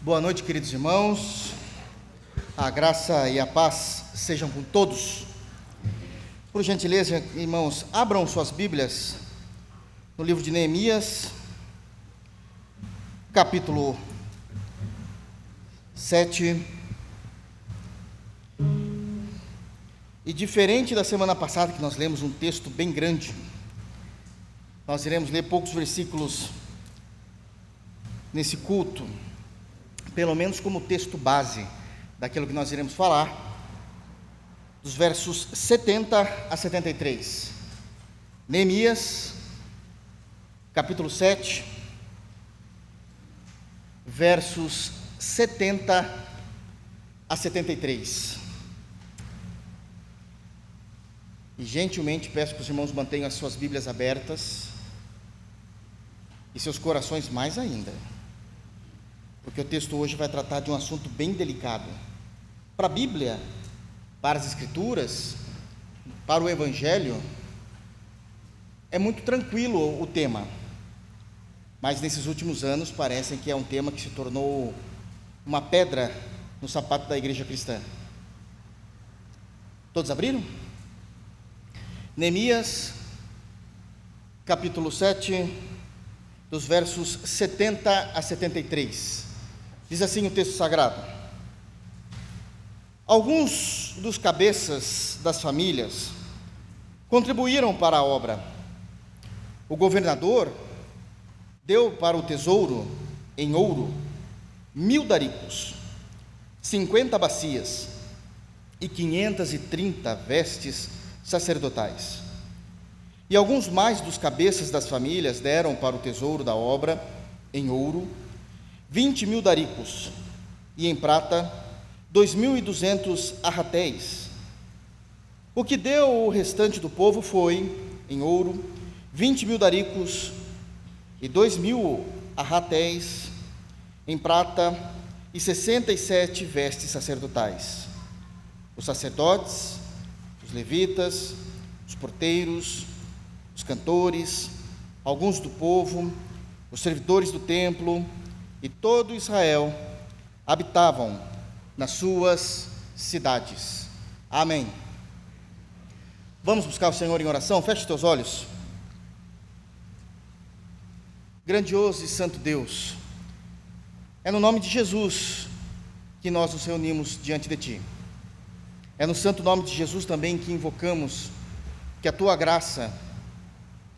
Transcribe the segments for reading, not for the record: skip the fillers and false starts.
Boa noite, queridos irmãos. A graça e a paz sejam com todos. Por gentileza, irmãos, abram suas Bíblias no livro de Neemias, capítulo 7. E diferente da semana passada, que nós lemos um texto bem grande, nós iremos ler poucos versículos nesse culto, pelo menos como texto base daquilo que nós iremos falar, dos versos 70 a 73. Neemias, capítulo 7, versos 70 a 73. E gentilmente peço que os irmãos mantenham as suas Bíblias abertas e seus corações mais ainda, porque o texto hoje vai tratar de um assunto bem delicado. Para a Bíblia, para as Escrituras, para o Evangelho, é muito tranquilo o tema, mas nesses últimos anos parece que é um tema que se tornou uma pedra no sapato da igreja cristã. Todos abriram? Neemias, capítulo 7, dos versos 70 a 73. Diz assim o texto sagrado: alguns dos cabeças das famílias contribuíram para a obra. O governador deu para o tesouro em ouro 1.000 daricos, 50 bacias e 530 vestes sacerdotais. E alguns mais dos cabeças das famílias deram para o tesouro da obra em ouro 20.000 daricos, e em prata 2.200 arratéis. O que deu o restante do povo foi, em ouro, 20.000 daricos e 2.000 arratéis, em prata, e 67 vestes sacerdotais. Os sacerdotes, os levitas, os porteiros, os cantores, alguns do povo, os servidores do templo e todo Israel habitavam nas suas cidades. Amém. Vamos buscar o Senhor em oração? Feche os teus olhos. Grandioso e santo Deus, é no nome de Jesus que nós nos reunimos diante de Ti. É no santo nome de Jesus também que invocamos que a Tua graça,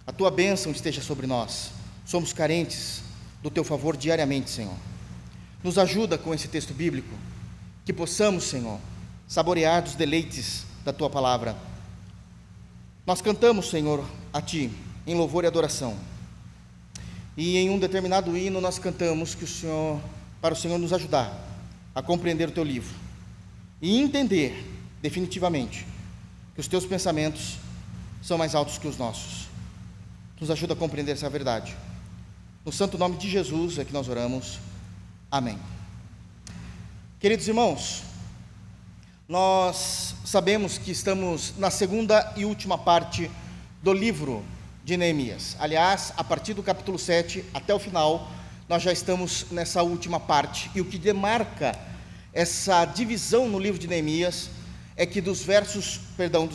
a Tua bênção esteja sobre nós. Somos carentes do Teu favor diariamente, Senhor. Nos ajuda com esse texto bíblico, que possamos, Senhor, saborear dos deleites da Tua palavra. Nós cantamos, Senhor, a Ti, em louvor e adoração. E em um determinado hino nós cantamos que para o Senhor nos ajudar a compreender o Teu livro e entender definitivamente que os Teus pensamentos são mais altos que os nossos. Nos ajuda a compreender essa verdade. No santo nome de Jesus é que nós oramos. Amém. Queridos irmãos, nós sabemos que estamos na segunda e última parte do livro de Neemias. Aliás, a partir do capítulo 7 até o final, nós já estamos nessa última parte. E o que demarca essa divisão no livro de Neemias é que dos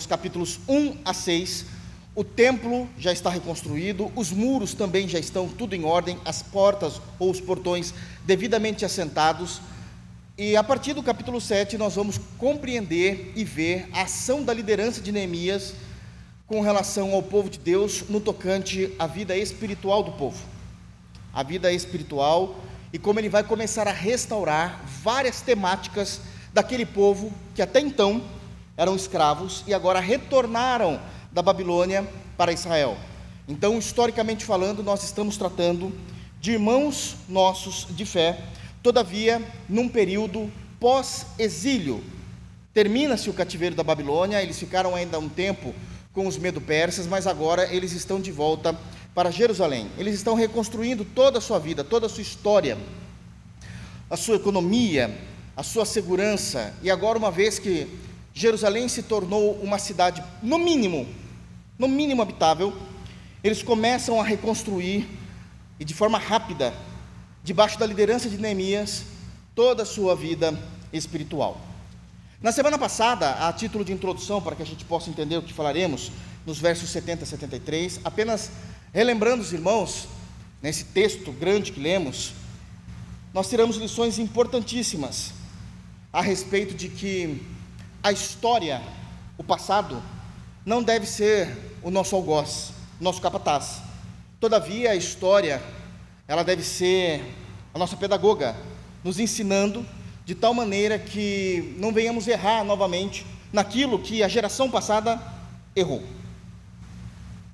capítulos 1 a 6, o templo já está reconstruído, os muros também já estão tudo em ordem, as portas ou os portões devidamente assentados. E a partir do capítulo 7 nós vamos compreender e ver a ação da liderança de Neemias com relação ao povo de Deus no tocante à vida espiritual do povo. A vida espiritual e como ele vai começar a restaurar várias temáticas daquele povo que até então eram escravos e agora retornaram da Babilônia para Israel. Então, historicamente falando, nós estamos tratando de irmãos nossos de fé, todavia, num período pós-exílio. Termina-se o cativeiro da Babilônia, eles ficaram ainda um tempo com os medo-persas, mas agora eles estão de volta para Jerusalém. Eles estão reconstruindo toda a sua vida, toda a sua história, a sua economia, a sua segurança, e agora, uma vez que Jerusalém se tornou uma cidade, no mínimo habitável, eles começam a reconstruir, e de forma rápida, debaixo da liderança de Neemias, toda a sua vida espiritual. Na semana passada, a título de introdução, para que a gente possa entender o que falaremos, nos versos 70 a 73, apenas relembrando os irmãos, nesse texto grande que lemos, nós tiramos lições importantíssimas a respeito de que a história, o passado, não deve ser o nosso algoz, o nosso capataz. Todavia, a história, ela deve ser a nossa pedagoga, nos ensinando de tal maneira que não venhamos errar novamente naquilo que a geração passada errou.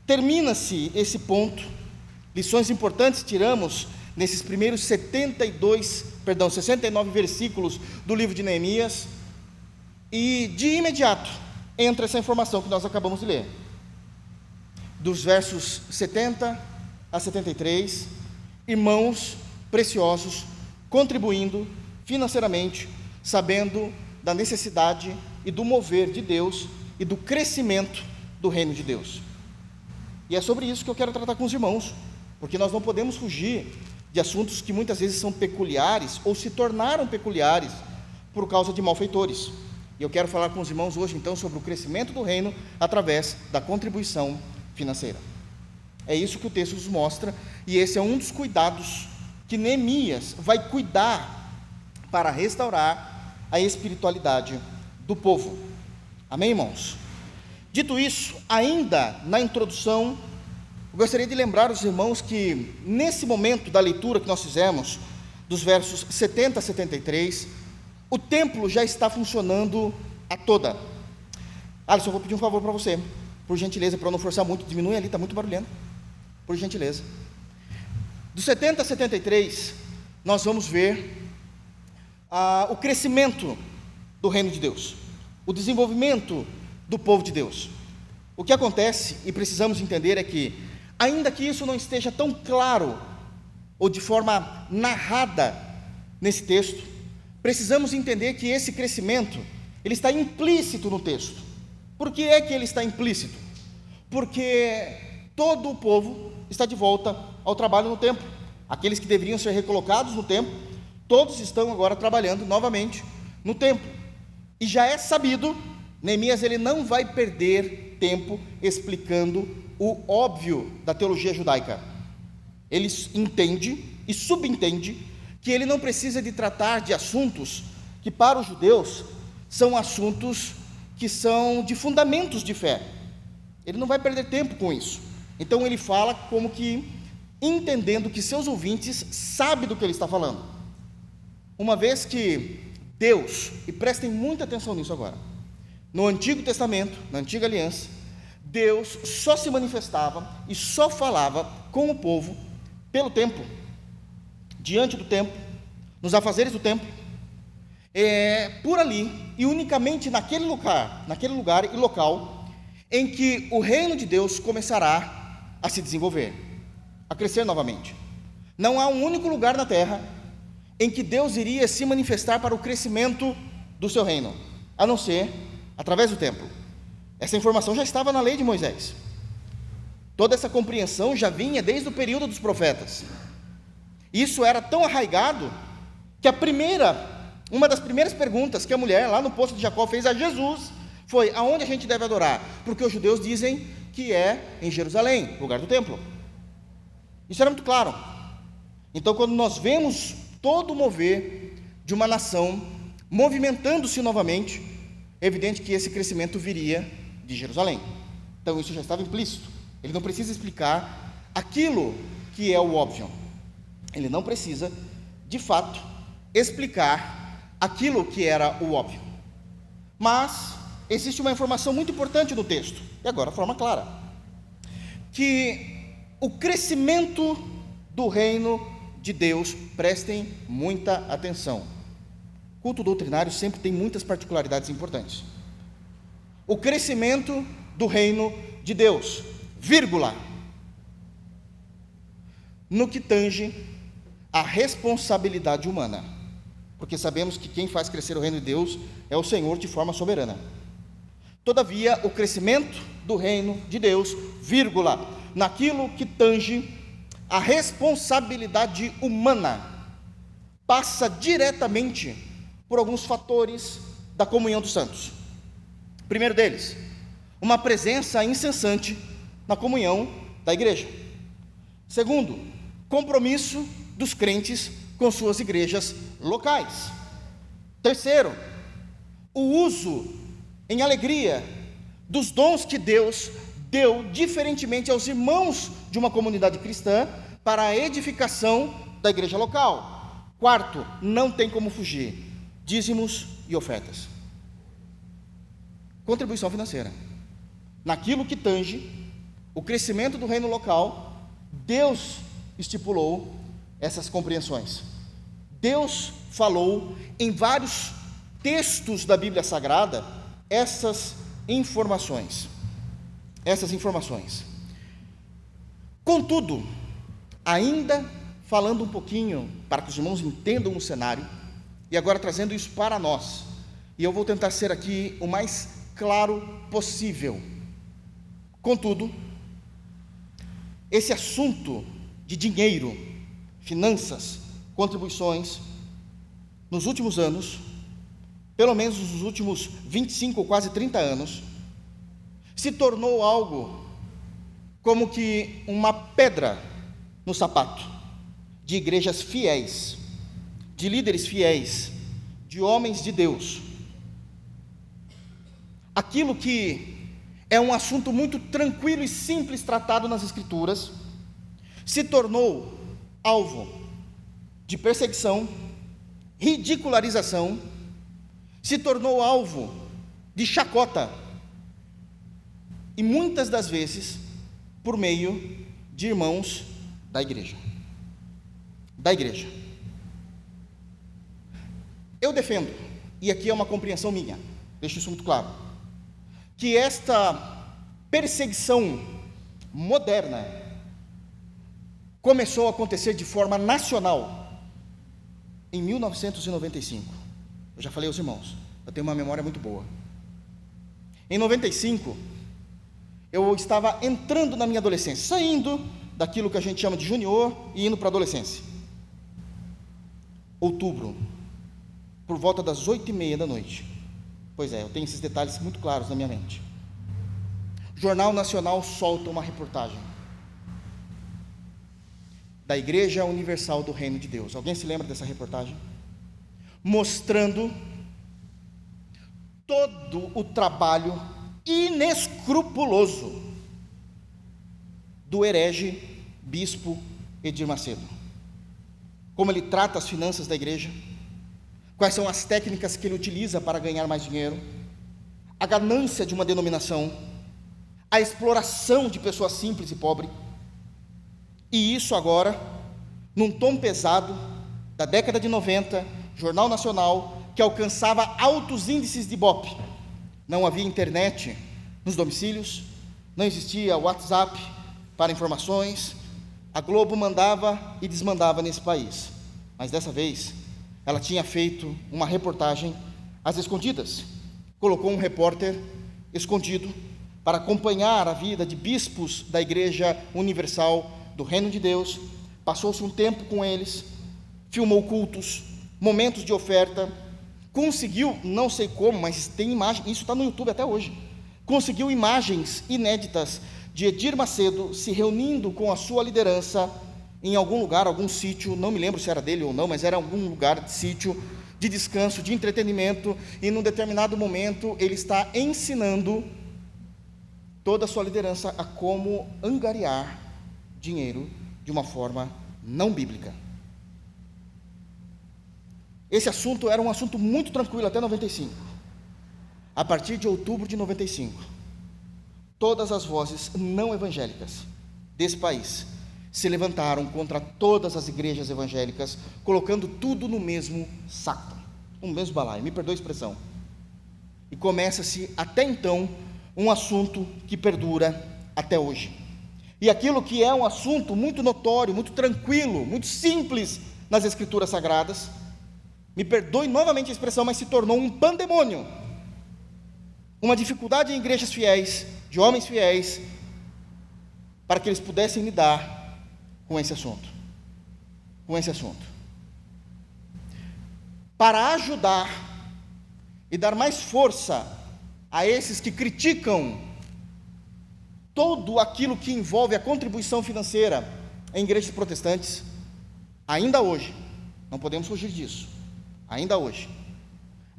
Termina-se esse ponto, lições importantes tiramos nesses primeiros 69 versículos do livro de Neemias, e de imediato entra essa informação que nós acabamos de ler. Dos versos 70 a 73, irmãos preciosos contribuindo financeiramente, sabendo da necessidade e do mover de Deus e do crescimento do reino de Deus. E é sobre isso que eu quero tratar com os irmãos, porque nós não podemos fugir de assuntos que muitas vezes são peculiares ou se tornaram peculiares por causa de malfeitores. E eu quero falar com os irmãos hoje então sobre o crescimento do reino através da contribuição financeira. É isso que o texto nos mostra, e esse é um dos cuidados que Neemias vai cuidar para restaurar a espiritualidade do povo. Amém, irmãos? Dito isso, ainda na introdução, eu gostaria de lembrar os irmãos que nesse momento da leitura que nós fizemos, dos versos 70 a 73, o templo já está funcionando a toda. Alisson, eu vou pedir um favor para você, por gentileza, para eu não forçar muito, diminui ali, está muito barulhento, por gentileza. Dos 70 a 73, nós vamos ver o crescimento do reino de Deus, o desenvolvimento do povo de Deus. O que acontece, e precisamos entender, é que, ainda que isso não esteja tão claro, ou de forma narrada nesse texto, precisamos entender que esse crescimento, ele está implícito no texto. Por que é que ele está implícito? Porque todo o povo está de volta ao trabalho no templo. Aqueles que deveriam ser recolocados no templo, todos estão agora trabalhando novamente no templo. E já é sabido, Neemias ele não vai perder tempo explicando o óbvio da teologia judaica. Ele entende e subentende que ele não precisa de tratar de assuntos que para os judeus são assuntos que são de fundamentos de fé. Ele não vai perder tempo com isso. Então ele fala como que entendendo que seus ouvintes sabem do que ele está falando. Uma vez que Deus, e prestem muita atenção nisso agora, no Antigo Testamento, na Antiga Aliança, Deus só se manifestava e só falava com o povo pelo templo, diante do templo, nos afazeres do templo, por ali e unicamente naquele lugar e local em que o reino de Deus começará a se desenvolver, a crescer novamente. Não há um único lugar na terra em que Deus iria se manifestar para o crescimento do seu reino, a não ser através do templo. Essa informação já estava na lei de Moisés. Toda essa compreensão já vinha desde o período dos profetas. Isso era tão arraigado que uma das primeiras perguntas que a mulher lá no poço de Jacó fez a Jesus foi: aonde a gente deve adorar? Porque os judeus dizem que é em Jerusalém, lugar do templo. Isso era muito claro. Então, quando nós vemos todo o mover de uma nação movimentando-se novamente, é evidente que esse crescimento viria de Jerusalém. Então isso já estava implícito. Ele não precisa explicar aquilo que é o óbvio. Ele não precisa, de fato, explicar aquilo que era o óbvio. Mas existe uma informação muito importante no texto, e agora de forma clara, que o crescimento do reino de Deus, prestem muita atenção. Culto doutrinário sempre tem muitas particularidades importantes. O crescimento do reino de Deus, vírgula, no que tange a responsabilidade humana, porque sabemos que quem faz crescer o reino de Deus é o Senhor de forma soberana. Todavia, o crescimento do reino de Deus, vírgula, naquilo que tange a responsabilidade humana, passa diretamente por alguns fatores da comunhão dos santos. Primeiro deles, uma presença incessante na comunhão da igreja. Segundo, compromisso dos crentes com suas igrejas locais. Terceiro, o uso em alegria dos dons que Deus deu diferentemente aos irmãos de uma comunidade cristã para a edificação da igreja local. Quarto, não tem como fugir: dízimos e ofertas. Contribuição financeira. Naquilo que tange o crescimento do reino local, Deus estipulou essas compreensões. Deus falou em vários textos da Bíblia Sagrada essas informações. Contudo, ainda falando um pouquinho para que os irmãos entendam o cenário, e agora trazendo isso para nós, e eu vou tentar ser aqui o mais claro possível. Contudo, esse assunto de dinheiro, finanças, contribuições, nos últimos anos, pelo menos nos últimos 25 ou quase 30 anos, se tornou algo como que uma pedra no sapato de igrejas fiéis, de líderes fiéis, de homens de Deus. Aquilo que é um assunto muito tranquilo e simples tratado nas Escrituras, se tornou alvo de perseguição, ridicularização, se tornou alvo de chacota, e muitas das vezes por meio de irmãos da igreja. Eu defendo, e aqui é uma compreensão minha, deixo isso muito claro, que esta perseguição moderna começou a acontecer de forma nacional em 1995. Eu já falei aos irmãos, eu tenho uma memória muito boa. Em 95, eu estava entrando na minha adolescência, saindo daquilo que a gente chama de junior e indo para a adolescência. Outubro, por volta das 8h30 da noite. Pois é, eu tenho esses detalhes muito claros na minha mente. O Jornal Nacional solta uma reportagem da Igreja Universal do Reino de Deus. Alguém se lembra dessa reportagem? Mostrando todo o trabalho inescrupuloso do herege bispo Edir Macedo. Como ele trata as finanças da igreja, quais são as técnicas que ele utiliza para ganhar mais dinheiro, a ganância de uma denominação, a exploração de pessoas simples e pobres, e isso agora, num tom pesado, da década de 90, Jornal Nacional, que alcançava altos índices de Ibope. Não havia internet nos domicílios, não existia WhatsApp para informações, a Globo mandava e desmandava nesse país, mas dessa vez, ela tinha feito uma reportagem às escondidas, colocou um repórter escondido para acompanhar a vida de bispos da Igreja Universal do Reino de Deus, passou-se um tempo com eles, filmou cultos, momentos de oferta, conseguiu, não sei como, mas tem imagem, isso está no YouTube até hoje, conseguiu imagens inéditas de Edir Macedo se reunindo com a sua liderança em algum lugar, algum sítio, não me lembro se era dele ou não, mas era algum lugar de sítio, de descanso, de entretenimento, e num determinado momento ele está ensinando toda a sua liderança a como angariar dinheiro de uma forma não bíblica. Esse assunto era um assunto muito tranquilo até 95. A partir de outubro de 95, todas as vozes não evangélicas desse país se levantaram contra todas as igrejas evangélicas, colocando tudo no mesmo saco, no mesmo balaio, me perdoe a expressão. E começa-se, até então, um assunto que perdura até hoje. E aquilo que é um assunto muito notório, muito tranquilo, muito simples nas Escrituras Sagradas, me perdoe novamente a expressão, mas se tornou um pandemônio, uma dificuldade em igrejas fiéis, de homens fiéis, para que eles pudessem lidar com esse assunto. para ajudar e dar mais força a esses que criticam todo aquilo que envolve a contribuição financeira em igrejas protestantes, ainda hoje, não podemos fugir disso, ainda hoje,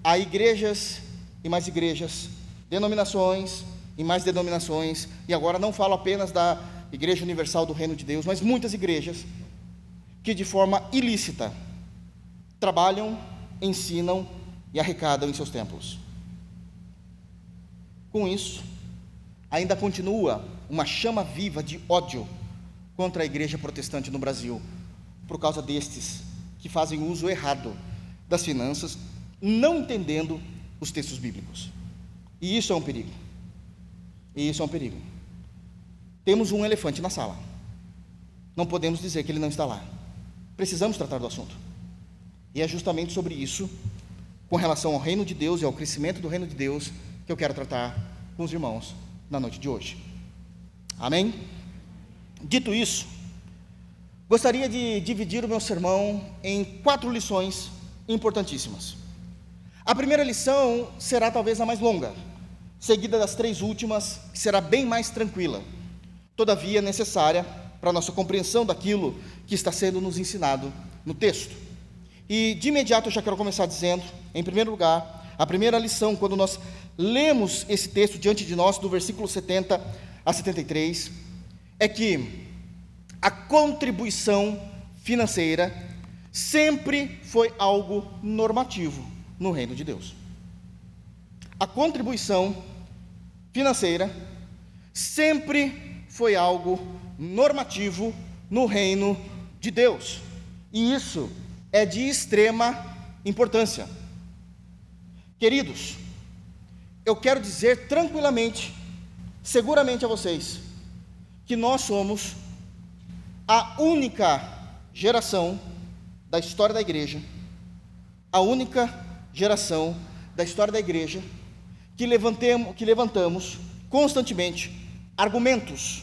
há igrejas e mais igrejas, denominações e mais denominações, e agora não falo apenas da Igreja Universal do Reino de Deus, mas muitas igrejas que de forma ilícita trabalham, ensinam e arrecadam em seus templos. Com isso, ainda continua uma chama viva de ódio contra a igreja protestante no Brasil, por causa destes que fazem uso errado das finanças, não entendendo os textos bíblicos. E isso é um perigo. E isso é um perigo. Temos um elefante na sala. Não podemos dizer que ele não está lá. Precisamos tratar do assunto. E é justamente sobre isso, com relação ao reino de Deus e ao crescimento do reino de Deus, que eu quero tratar com os irmãos na noite de hoje. Amém? Dito isso, gostaria de dividir o meu sermão em 4 lições importantíssimas. A primeira lição será talvez a mais longa, seguida das 3 últimas, que será bem mais tranquila, todavia necessária para a nossa compreensão daquilo que está sendo nos ensinado no texto. E de imediato eu já quero começar dizendo, em primeiro lugar, a primeira lição, quando nós lemos esse texto diante de nós, do versículo 70 a 73, é que a contribuição financeira sempre foi algo normativo no reino de Deus. A contribuição financeira sempre foi algo normativo no reino de Deus. E isso é de extrema importância. Queridos, eu quero dizer tranquilamente, seguramente a vocês, que nós somos a única geração da história da igreja, a única geração da história da igreja que levantamos constantemente argumentos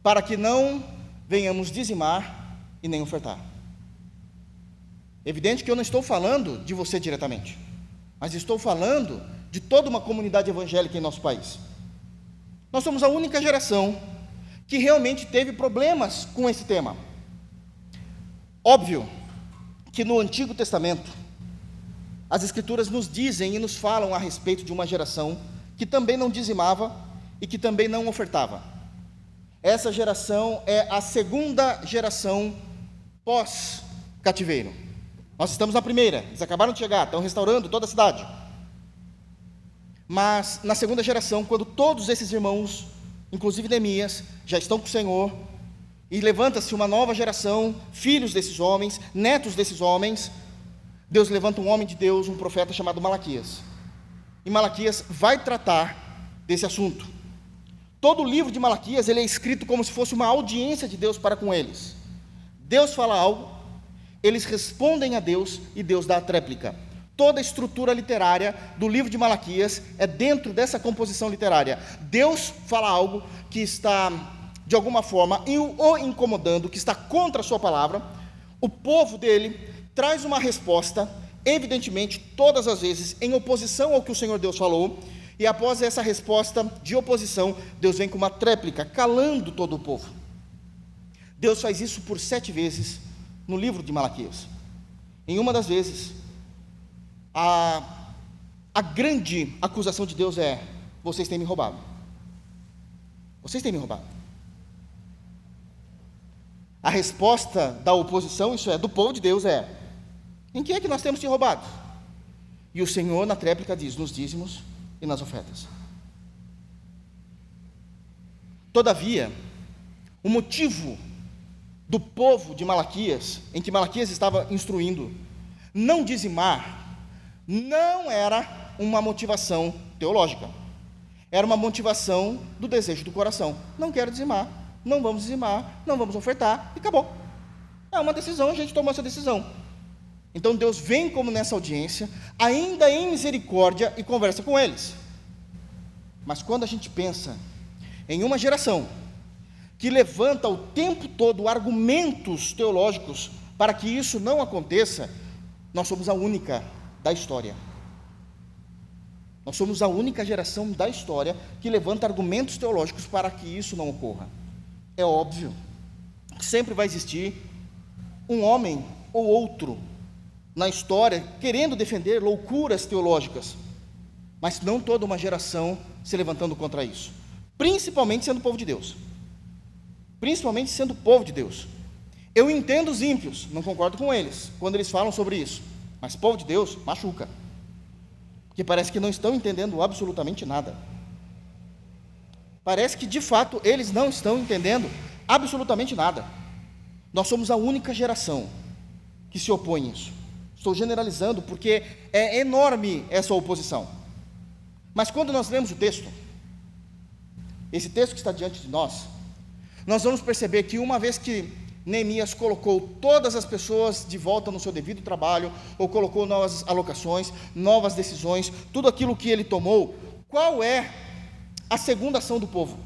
para que não venhamos dizimar e nem ofertar. Evidente que eu não estou falando de você diretamente, mas estou falando de toda uma comunidade evangélica em nosso país. Nós somos a única geração que realmente teve problemas com esse tema. Óbvio que no Antigo Testamento, as Escrituras nos dizem e nos falam a respeito de uma geração que também não dizimava e que também não ofertava. Essa geração é a segunda geração pós-cativeiro. Nós estamos na primeira, eles acabaram de chegar, estão restaurando toda a cidade. Mas na segunda geração, quando todos esses irmãos, inclusive Neemias, já estão com o Senhor, e levanta-se uma nova geração, filhos desses homens, netos desses homens, Deus levanta um homem de Deus, um profeta chamado Malaquias. E Malaquias vai tratar desse assunto. Todo o livro de Malaquias, ele é escrito como se fosse uma audiência de Deus para com eles. Deus fala algo, eles respondem a Deus e Deus dá a tréplica. Toda a estrutura literária do livro de Malaquias é dentro dessa composição literária. Deus fala algo que está, de alguma forma, o incomodando, que está contra a sua palavra. O povo dele traz uma resposta, evidentemente, todas as vezes, em oposição ao que o Senhor Deus falou, e após essa resposta de oposição, Deus vem com uma tréplica, calando todo o povo. Deus faz isso por 7 vezes no livro de Malaquias. Em uma das vezes, a grande acusação de Deus é: vocês têm me roubado. Vocês têm me roubado. A resposta da oposição, isso é, do povo de Deus é: em que é que nós temos te roubado? E o Senhor, na tréplica, diz: nos dízimos e nas ofertas. Todavia, o motivo do povo de Malaquias, em que Malaquias estava instruindo, não dizimar, não era uma motivação teológica, era uma motivação do desejo do coração. Não quero dizimar, não vamos ofertar, e acabou. É uma decisão, a gente tomou essa decisão. Então Deus vem como nessa audiência, ainda em misericórdia, e conversa com eles. Mas quando a gente pensa em uma geração que levanta o tempo todo argumentos teológicos para que isso não aconteça, Nós somos a única da história. Nós somos a única geração da história que levanta argumentos teológicos para que isso não ocorra. É óbvio que sempre vai existir um homem ou outro na história querendo defender loucuras teológicas, mas não toda uma geração se levantando contra isso, principalmente sendo povo de Deus. Principalmente sendo povo de Deus. Eu entendo os ímpios, não concordo com eles quando eles falam sobre isso, mas povo de Deus machuca, porque parece que não estão entendendo absolutamente nada. Parece que de fato eles não estão entendendo absolutamente nada. Nós somos a única geração que se opõe a isso. Estou generalizando porque é enorme essa oposição. Mas quando nós lemos o texto, esse texto que está diante de nós vamos perceber que uma vez que Neemias colocou todas as pessoas de volta no seu devido trabalho, ou colocou novas alocações, novas decisões, tudo aquilo que ele tomou, qual é a segunda ação do povo?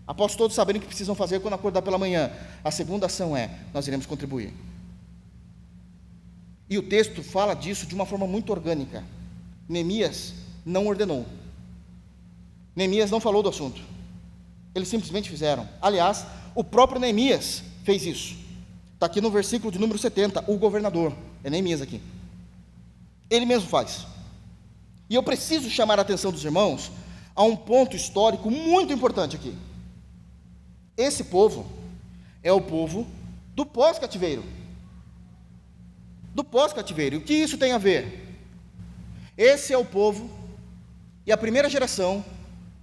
Após todos saberem o que precisam fazer quando acordar pela manhã, a segunda ação é: nós iremos contribuir. E o texto fala disso de uma forma muito orgânica. Neemias não ordenou. Neemias não falou do assunto. Eles simplesmente fizeram. Aliás, o próprio Neemias fez isso. Está aqui no versículo de número 70, o governador, é Neemias aqui. Ele mesmo faz. E eu preciso chamar a atenção dos irmãos a um ponto histórico muito importante aqui. Esse povo é o povo do pós-cativeiro. Do pós-cativeiro. E o que isso tem a ver? Esse é o povo e a primeira geração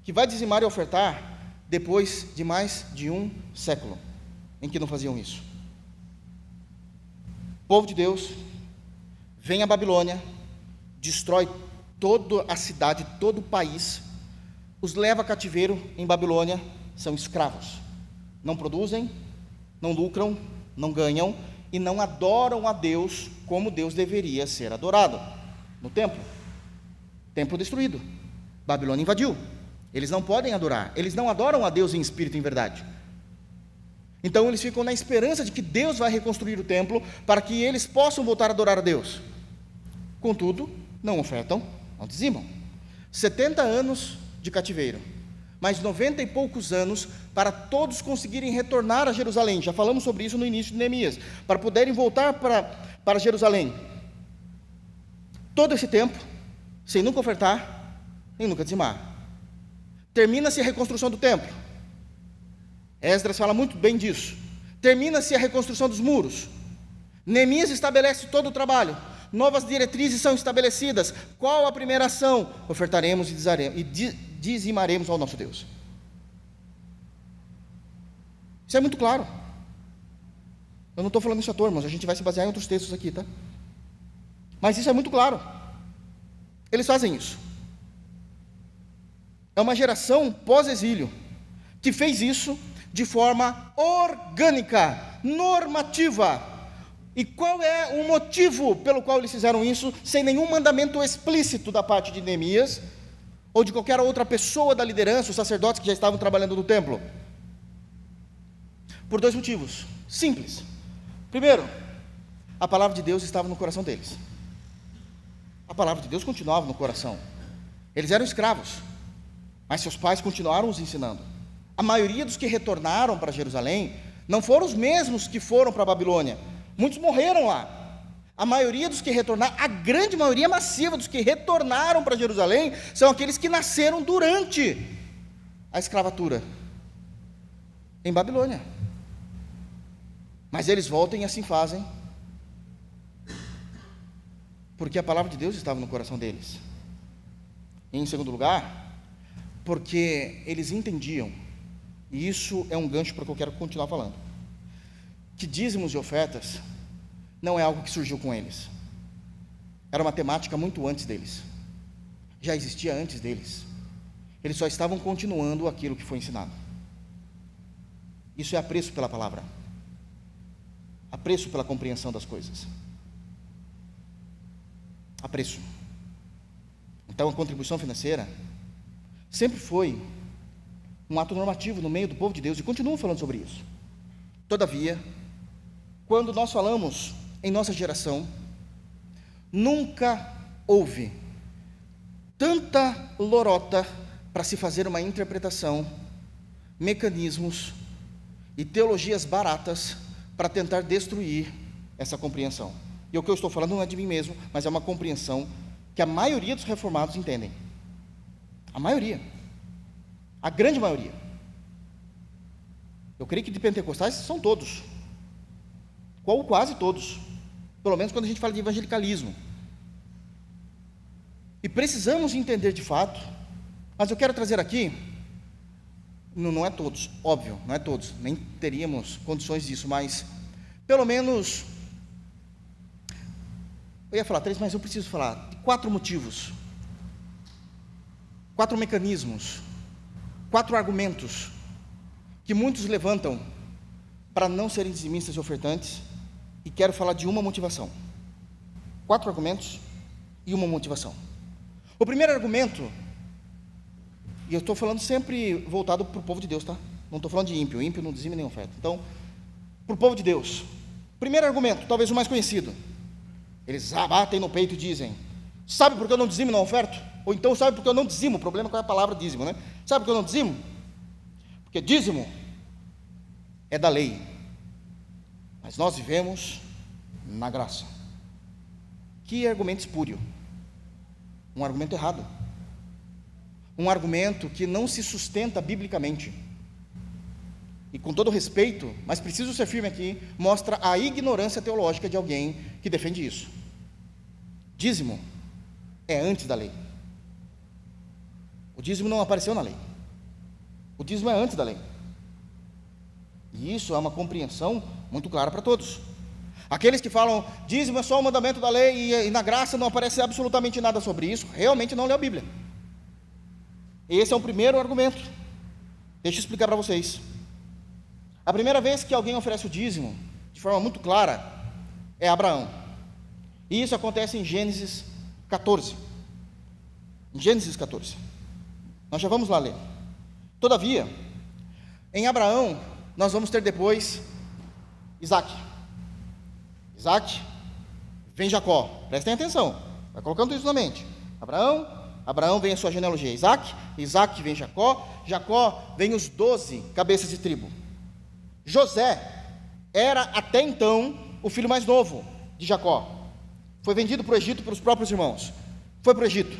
que vai dizimar e ofertar depois de mais de um século em que não faziam isso. O povo de Deus vem à Babilônia, destrói toda a cidade, todo o país, os leva a cativeiro em Babilônia, são escravos. Não produzem, não lucram, não ganham e não adoram a Deus como Deus deveria ser adorado. No templo destruído, Babilônia invadiu. Eles não podem adorar, eles não adoram a Deus em espírito e em verdade. Então eles ficam na esperança de que Deus vai reconstruir o templo para que eles possam voltar a adorar a Deus. Contudo, não ofertam, não dizimam. 70 anos de cativeiro, mais 90 e poucos anos para todos conseguirem retornar a Jerusalém. Já falamos sobre isso no início de Neemias, para poderem voltar para Jerusalém. Todo esse tempo, sem nunca ofertar, nem nunca dizimar. Termina-se a reconstrução do templo. Esdras fala muito bem disso. Termina-se a reconstrução dos muros. Neemias estabelece todo o trabalho. Novas diretrizes são estabelecidas. Qual a primeira ação? Ofertaremos e dizimaremos ao nosso Deus. Isso é muito claro. Eu não estou falando isso à toa, irmãos. A gente vai se basear em outros textos aqui, tá? Mas isso é muito claro. Eles fazem isso. É uma geração pós-exílio que fez isso de forma orgânica, normativa. E qual é o motivo pelo qual eles fizeram isso, sem nenhum mandamento explícito da parte de Neemias, ou de qualquer outra pessoa da liderança, os sacerdotes que já estavam trabalhando no templo? Por dois motivos, simples. Primeiro, a palavra de Deus estava no coração deles. A palavra de Deus continuava no coração. Eles eram escravos, mas seus pais continuaram os ensinando. A maioria dos que retornaram para Jerusalém não foram os mesmos que foram para a Babilônia. Muitos morreram lá. A maioria dos que retornaram, a grande maioria massiva dos que retornaram para Jerusalém, são aqueles que nasceram durante a escravatura em Babilônia. Mas eles voltam e assim fazem, porque a palavra de Deus estava no coração deles. Em segundo lugar, porque eles entendiam, e isso é um gancho para que eu quero continuar falando, que dízimos e ofertas não é algo que surgiu com eles. Era uma temática muito antes deles. Já existia antes deles. Eles só estavam continuando aquilo que foi ensinado. Isso é apreço pela palavra. Apreço pela compreensão das coisas. Apreço. Então a contribuição financeira sempre foi um ato normativo no meio do povo de Deus, e continuo falando sobre isso. Todavia, quando nós falamos em nossa geração Nunca houve tanta lorota para se fazer uma interpretação, mecanismos e teologias baratas para tentar destruir essa compreensão. E o que eu estou falando não é de mim mesmo, mas é uma compreensão que a maioria dos reformados entendem. A maioria. A grande maioria. Eu creio que de pentecostais são todos. Quase todos. Pelo menos quando a gente fala de evangelicalismo. E precisamos entender de fato, mas eu quero trazer aqui, não é todos, óbvio, não é todos, nem teríamos condições disso, mas pelo menos, eu ia falar 3, mas eu preciso falar de 4 motivos, 4 mecanismos, 4 argumentos que muitos levantam para não serem dizimistas e ofertantes, e quero falar de uma motivação. 4 argumentos e uma motivação. O primeiro argumento, e eu estou falando sempre voltado para o povo de Deus, tá? Não estou falando de ímpio, ímpio não dizime nem oferta. Então, para o povo de Deus. Primeiro argumento, talvez o mais conhecido. Eles batem no peito e dizem: sabe por que eu não dizimo e não oferto? Ou então, sabe por que eu não dizimo? O problema é com a palavra dízimo, né? Sabe por que eu não dizimo? Porque dízimo é da lei, mas nós vivemos na graça. Que argumento espúrio. Um argumento errado. Um argumento que não se sustenta biblicamente. E com todo respeito, mas preciso ser firme aqui, mostra a ignorância teológica de alguém que defende isso. Dízimo é antes da lei. O dízimo não apareceu na lei. O dízimo é antes da lei. E isso é uma compreensão muito clara para todos. Aqueles que falam, dízimo é só o mandamento da lei e na graça não aparece absolutamente nada sobre isso, realmente não lê a Bíblia. Esse é o primeiro argumento. Deixa eu explicar para vocês. A primeira vez que alguém oferece o dízimo, de forma muito clara, é Abraão. E isso acontece em Gênesis 14. Em Gênesis 14. Nós já vamos lá ler. Todavia, em Abraão, nós vamos ter depois Isaac. Isaac, vem Jacó. Prestem atenção, vai colocando isso na mente. Abraão vem a sua genealogia. Isaac vem Jacó. Jacó vem os 12 cabeças de tribo. José era até então o filho mais novo de Jacó. Foi vendido para o Egito pelos próprios irmãos. Foi para o Egito.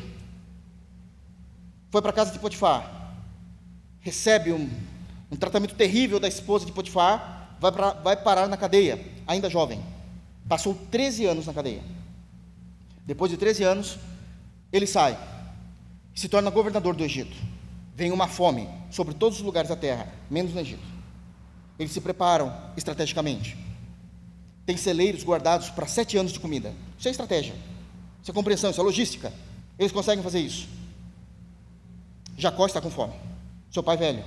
Foi para a casa de Potifar. Recebe um tratamento terrível da esposa de Potifar. Vai parar na cadeia, ainda jovem. Passou 13 anos na cadeia. Depois de 13 anos, ele sai e se torna governador do Egito. Vem uma fome sobre todos os lugares da terra, menos no Egito. Eles se preparam estrategicamente. Tem celeiros guardados para 7 anos de comida. Isso é estratégia, isso é compreensão, isso é logística. Eles conseguem fazer isso. Jacó está com fome, seu pai velho,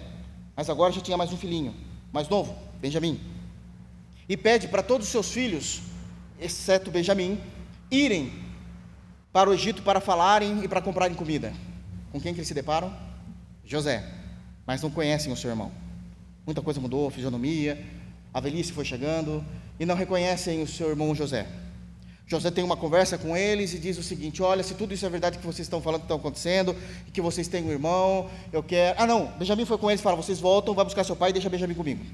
mas agora já tinha mais um filhinho, mais novo, Benjamim. E pede para todos os seus filhos, exceto Benjamim, irem para o Egito para falarem e para comprarem comida. Com quem que eles se deparam? José. Mas não conhecem o seu irmão. Muita coisa mudou, a fisionomia, a velhice foi chegando, e não reconhecem o seu irmão José. José tem uma conversa com eles e diz o seguinte: olha, se tudo isso é verdade que vocês estão falando que está acontecendo, e que vocês têm um irmão, eu quero... não, Benjamim foi com eles e fala: vocês voltam, vai buscar seu pai e deixa Benjamim comigo.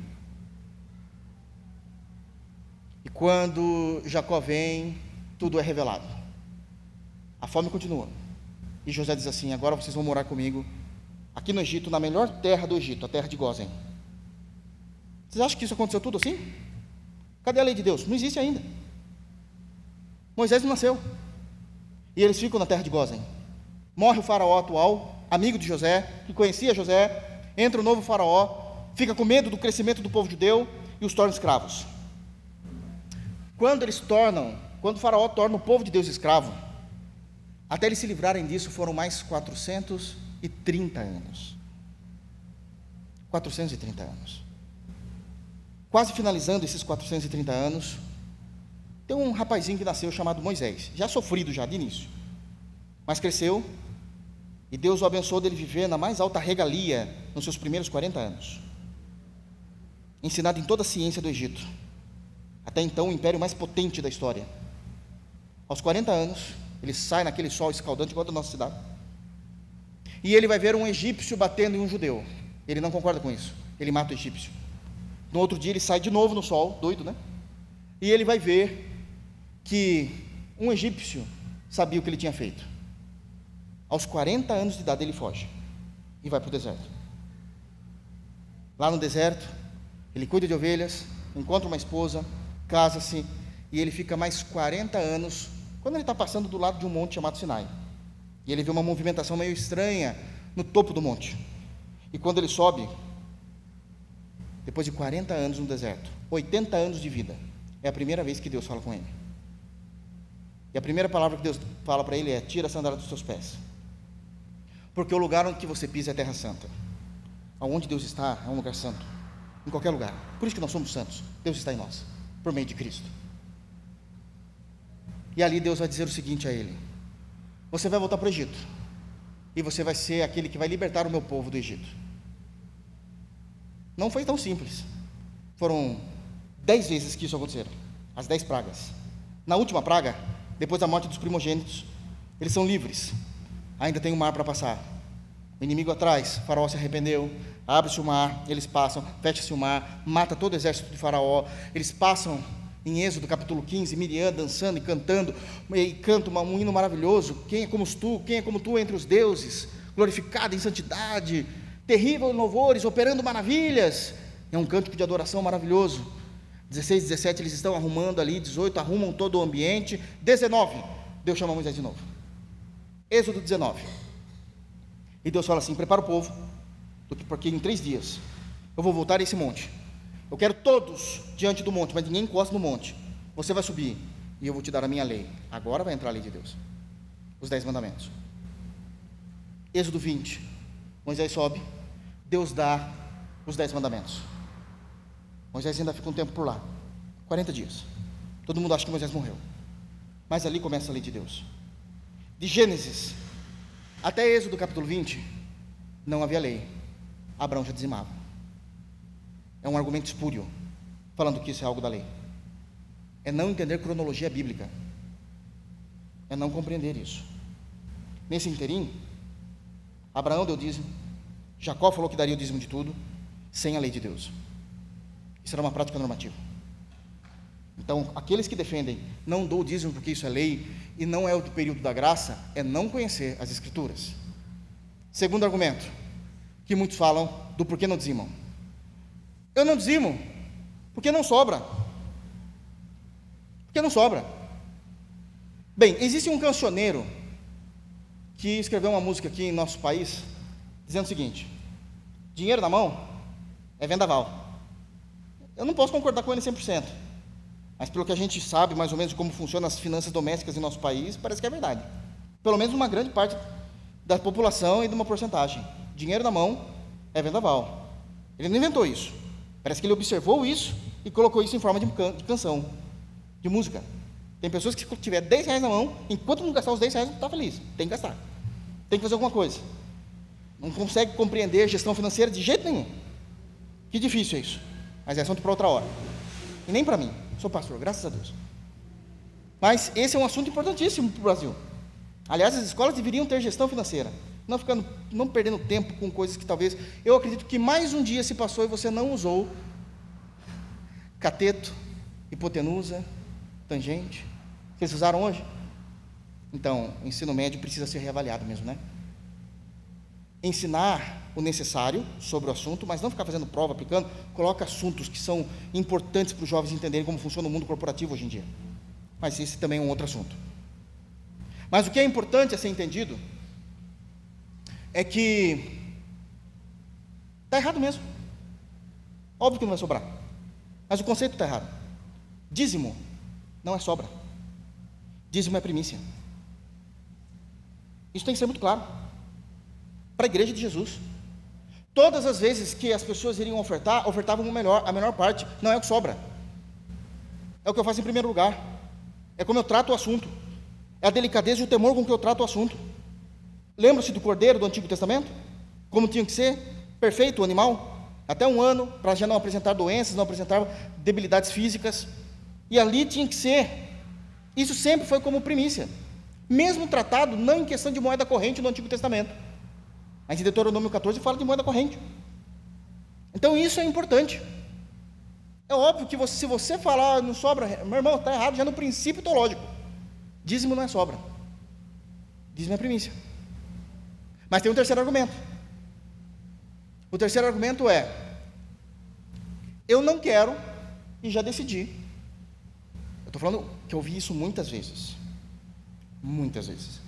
E quando Jacó vem, tudo é revelado. A fome continua. E José diz assim: agora vocês vão morar comigo, aqui no Egito, na melhor terra do Egito, a terra de Gósen. Vocês acham que isso aconteceu tudo assim? Cadê a lei de Deus? Não existe ainda. Moisés não nasceu. E eles ficam na terra de Gósen. Morre o faraó atual, amigo de José, que conhecia José. Entra o novo faraó, fica com medo do crescimento do povo judeu e os torna escravos. Quando o faraó torna o povo de Deus escravo, até eles se livrarem disso foram mais 430 anos. 430 anos. Quase finalizando esses 430 anos, tem um rapazinho que nasceu chamado Moisés, já sofrido já de início, mas cresceu, e Deus o abençoou dele viver na mais alta regalia nos seus primeiros 40 anos, ensinado em toda a ciência do Egito, até então o império mais potente da história. Aos 40 anos, ele sai naquele sol escaldante igual da nossa cidade, e ele vai ver um egípcio batendo em um judeu. Ele não concorda com isso, ele mata o egípcio. No outro dia ele sai de novo no sol, doido, né? E ele vai ver que um egípcio sabia o que ele tinha feito. Aos 40 anos de idade ele foge e vai para o deserto. Lá no deserto, ele cuida de ovelhas, encontra uma esposa, casa-se, e ele fica mais 40 anos, quando ele está passando do lado de um monte chamado Sinai. E ele vê uma movimentação meio estranha no topo do monte. E quando ele sobe, depois de 40 anos no deserto, 80 anos de vida, é a primeira vez que Deus fala com ele. E a primeira palavra que Deus fala para ele é: tira a sandália dos seus pés, porque o lugar onde você pisa é terra santa. Aonde Deus está é um lugar santo, em qualquer lugar. Por isso que nós somos santos. Deus está em nós, por meio de Cristo. E ali Deus vai dizer o seguinte a ele: você vai voltar para o Egito, e você vai ser aquele que vai libertar o meu povo do Egito. Não foi tão simples. Foram 10 vezes que isso aconteceu, as 10 pragas. Na última praga, depois da morte dos primogênitos, eles são livres. Ainda tem um mar para passar. O inimigo atrás, Faraó se arrependeu, abre-se o mar, eles passam, fecha-se o mar, mata todo o exército de Faraó. Eles passam em Êxodo capítulo 15, Miriam dançando e cantando, e canta um hino maravilhoso: quem é como tu entre os deuses, glorificado em santidade, terrível em louvores, operando maravilhas. É um cântico de adoração maravilhoso. 16, 17 eles estão arrumando ali, 18 arrumam todo o ambiente. 19, Deus chama Moisés de novo. Êxodo 19, e Deus fala assim: prepara o povo, porque em 3 dias eu vou voltar a esse monte. Eu quero todos diante do monte, mas ninguém encosta no monte. Você vai subir e eu vou te dar a minha lei. Agora vai entrar a lei de Deus, os 10 mandamentos. Êxodo 20, Moisés sobe, Deus dá os 10 mandamentos. Moisés ainda fica um tempo por lá, 40 dias. Todo mundo acha que Moisés morreu, mas ali começa a lei de Deus. De Gênesis até Êxodo capítulo 20, não havia lei. Abraão já dizimava. É um argumento espúrio, falando que isso é algo da lei. É não entender cronologia bíblica, é não compreender isso. Nesse interim, Abraão deu dízimo, Jacó falou que daria o dízimo de tudo, sem a lei de Deus. Isso era uma prática normativa. Então, aqueles que defendem não dou o dízimo porque isso é lei e não é o período da graça, é não conhecer as Escrituras. Segundo argumento, que muitos falam do porquê não dizimam. Eu não dizimo porque não sobra. Porque não sobra. Bem, existe um cancioneiro que escreveu uma música aqui em nosso país, dizendo o seguinte: dinheiro na mão é vendaval. Eu não posso concordar com ele 100%, mas pelo que a gente sabe mais ou menos de como funcionam as finanças domésticas em nosso país, parece que é verdade. Pelo menos uma grande parte da população e de uma porcentagem. Dinheiro na mão é vendaval. Ele não inventou isso. Parece que ele observou isso e colocou isso em forma de canção, de música. Tem pessoas que se tiver 10 reais na mão, enquanto não gastar os 10 reais, não está feliz. Tem que gastar. Tem que fazer alguma coisa. Não consegue compreender gestão financeira de jeito nenhum. Que difícil é isso. Mas é assunto para outra hora. E nem para mim. Sou pastor, graças a Deus. Mas esse é um assunto importantíssimo para o Brasil. Aliás, as escolas deveriam ter gestão financeira. Não perdendo tempo com coisas que talvez... Eu acredito que mais um dia se passou e você não usou cateto, hipotenusa, tangente. Vocês usaram hoje? Então, o ensino médio precisa ser reavaliado mesmo, né? Ensinar o necessário sobre o assunto, mas não ficar fazendo prova, aplicando. Coloca assuntos que são importantes para os jovens entenderem como funciona o mundo corporativo hoje em dia. Mas esse também é um outro assunto. Mas o que é importante a ser entendido é que está errado mesmo. Óbvio que não vai sobrar, mas o conceito está errado. Dízimo não é sobra. Dízimo é primícia. Isso tem que ser muito claro para a igreja de Jesus. Todas as vezes que as pessoas iriam ofertar, ofertavam a menor parte. Não é o que sobra. É o que eu faço em primeiro lugar. É como eu trato o assunto. É a delicadeza e o temor com que eu trato o assunto. Lembra-se do cordeiro do Antigo Testamento? Como tinha que ser? Perfeito o animal. Até 1 ano, para já não apresentar doenças, não apresentar debilidades físicas. E ali tinha que ser Isso sempre foi como primícia, mesmo tratado não em questão de moeda corrente no Antigo Testamento, mas em Deuteronômio 14 fala de moeda corrente. Então isso é importante. É óbvio que se você falar não sobra, meu irmão, está errado já no princípio teológico. Dízimo não é sobra, dízimo é primícia. Mas tem um terceiro argumento. O terceiro argumento é: eu não quero e já decidi. Eu estou falando que eu ouvi isso muitas vezes. Muitas vezes.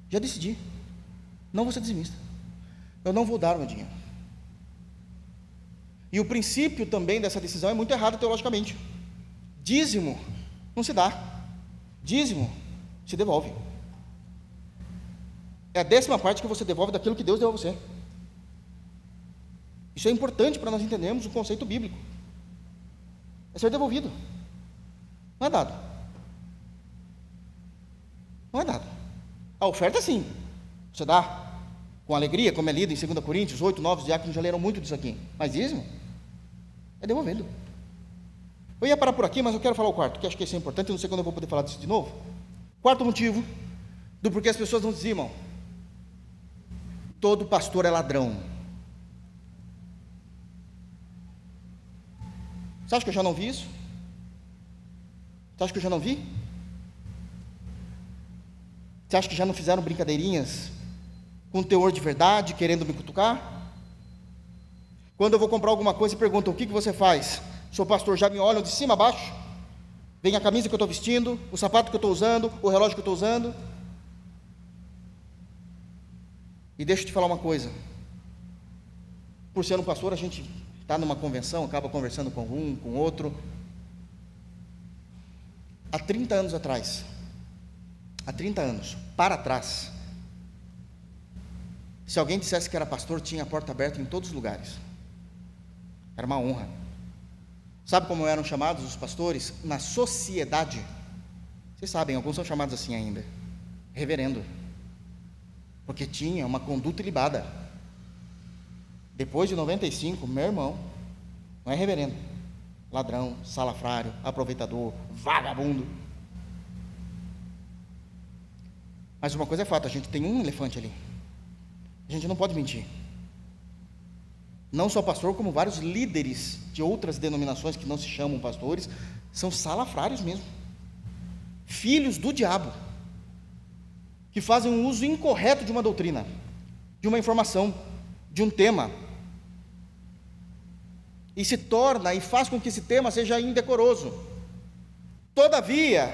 Já decidi. Não vou ser dizimista. Eu não vou dar o meu dinheiro. E o princípio também dessa decisão é muito errado teologicamente. Dízimo não se dá. Dízimo se devolve. É a 10ª parte que você devolve daquilo que Deus deu a você. Isso é importante para nós entendermos o conceito bíblico. É ser devolvido. Não é dado. Não é dado. A oferta sim. Você dá com alegria, como é lido em 2 Coríntios 8, 9, os diáconos já leram muito disso aqui. Mas dízimo é devolvendo. Eu ia parar por aqui, mas eu quero falar o quarto, que acho que isso é importante, eu não sei quando eu vou poder falar disso de novo. Quarto motivo do porquê as pessoas não dizimam: todo pastor é ladrão. Você acha que eu já não vi isso? Você acha que eu já não vi? Você acha que já não fizeram brincadeirinhas com teor de verdade, querendo me cutucar? Quando eu vou comprar alguma coisa e perguntam: o que você faz? Sou pastor, já me olham de cima a baixo? Vem a camisa que eu estou vestindo, o sapato que eu estou usando, o relógio que eu estou usando. E deixa eu te falar uma coisa: por ser um pastor, a gente está numa convenção, acaba conversando com um, com outro. Há 30 anos atrás, há 30 anos, para trás, se alguém dissesse que era pastor, tinha a porta aberta em todos os lugares. Era uma honra. Sabe como eram chamados os pastores na sociedade? Vocês sabem, alguns são chamados assim ainda: reverendo, porque tinha uma conduta ilibada. Depois de 95, meu irmão, não é reverendo, ladrão, salafrário, aproveitador, vagabundo. Mas uma coisa é fato: a gente tem um elefante ali. A gente não pode mentir. Não só pastor, como vários líderes de outras denominações que não se chamam pastores, são salafrários mesmo, filhos do diabo, que fazem um uso incorreto de uma doutrina, de uma informação, de um tema, e se torna e faz com que esse tema seja indecoroso. Todavia,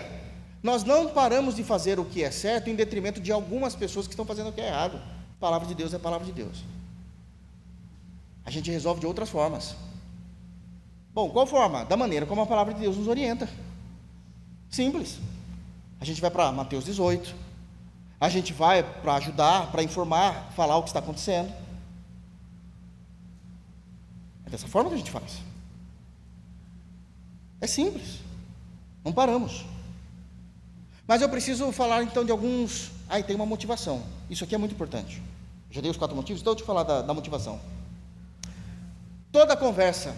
nós não paramos de fazer o que é certo em detrimento de algumas pessoas que estão fazendo o que é errado. A palavra de Deus é a palavra de Deus. A gente resolve de outras formas. Bom, qual forma? Da maneira como a palavra de Deus nos orienta. Simples. A gente vai para Mateus 18. A gente vai para ajudar, para informar, falar o que está acontecendo. É dessa forma que a gente faz. É simples. Não paramos. Mas eu preciso falar então de alguns. Aí tem uma motivação. Isso aqui é muito importante. Já dei os 4 motivos, então eu vou te falar da motivação. Toda conversa,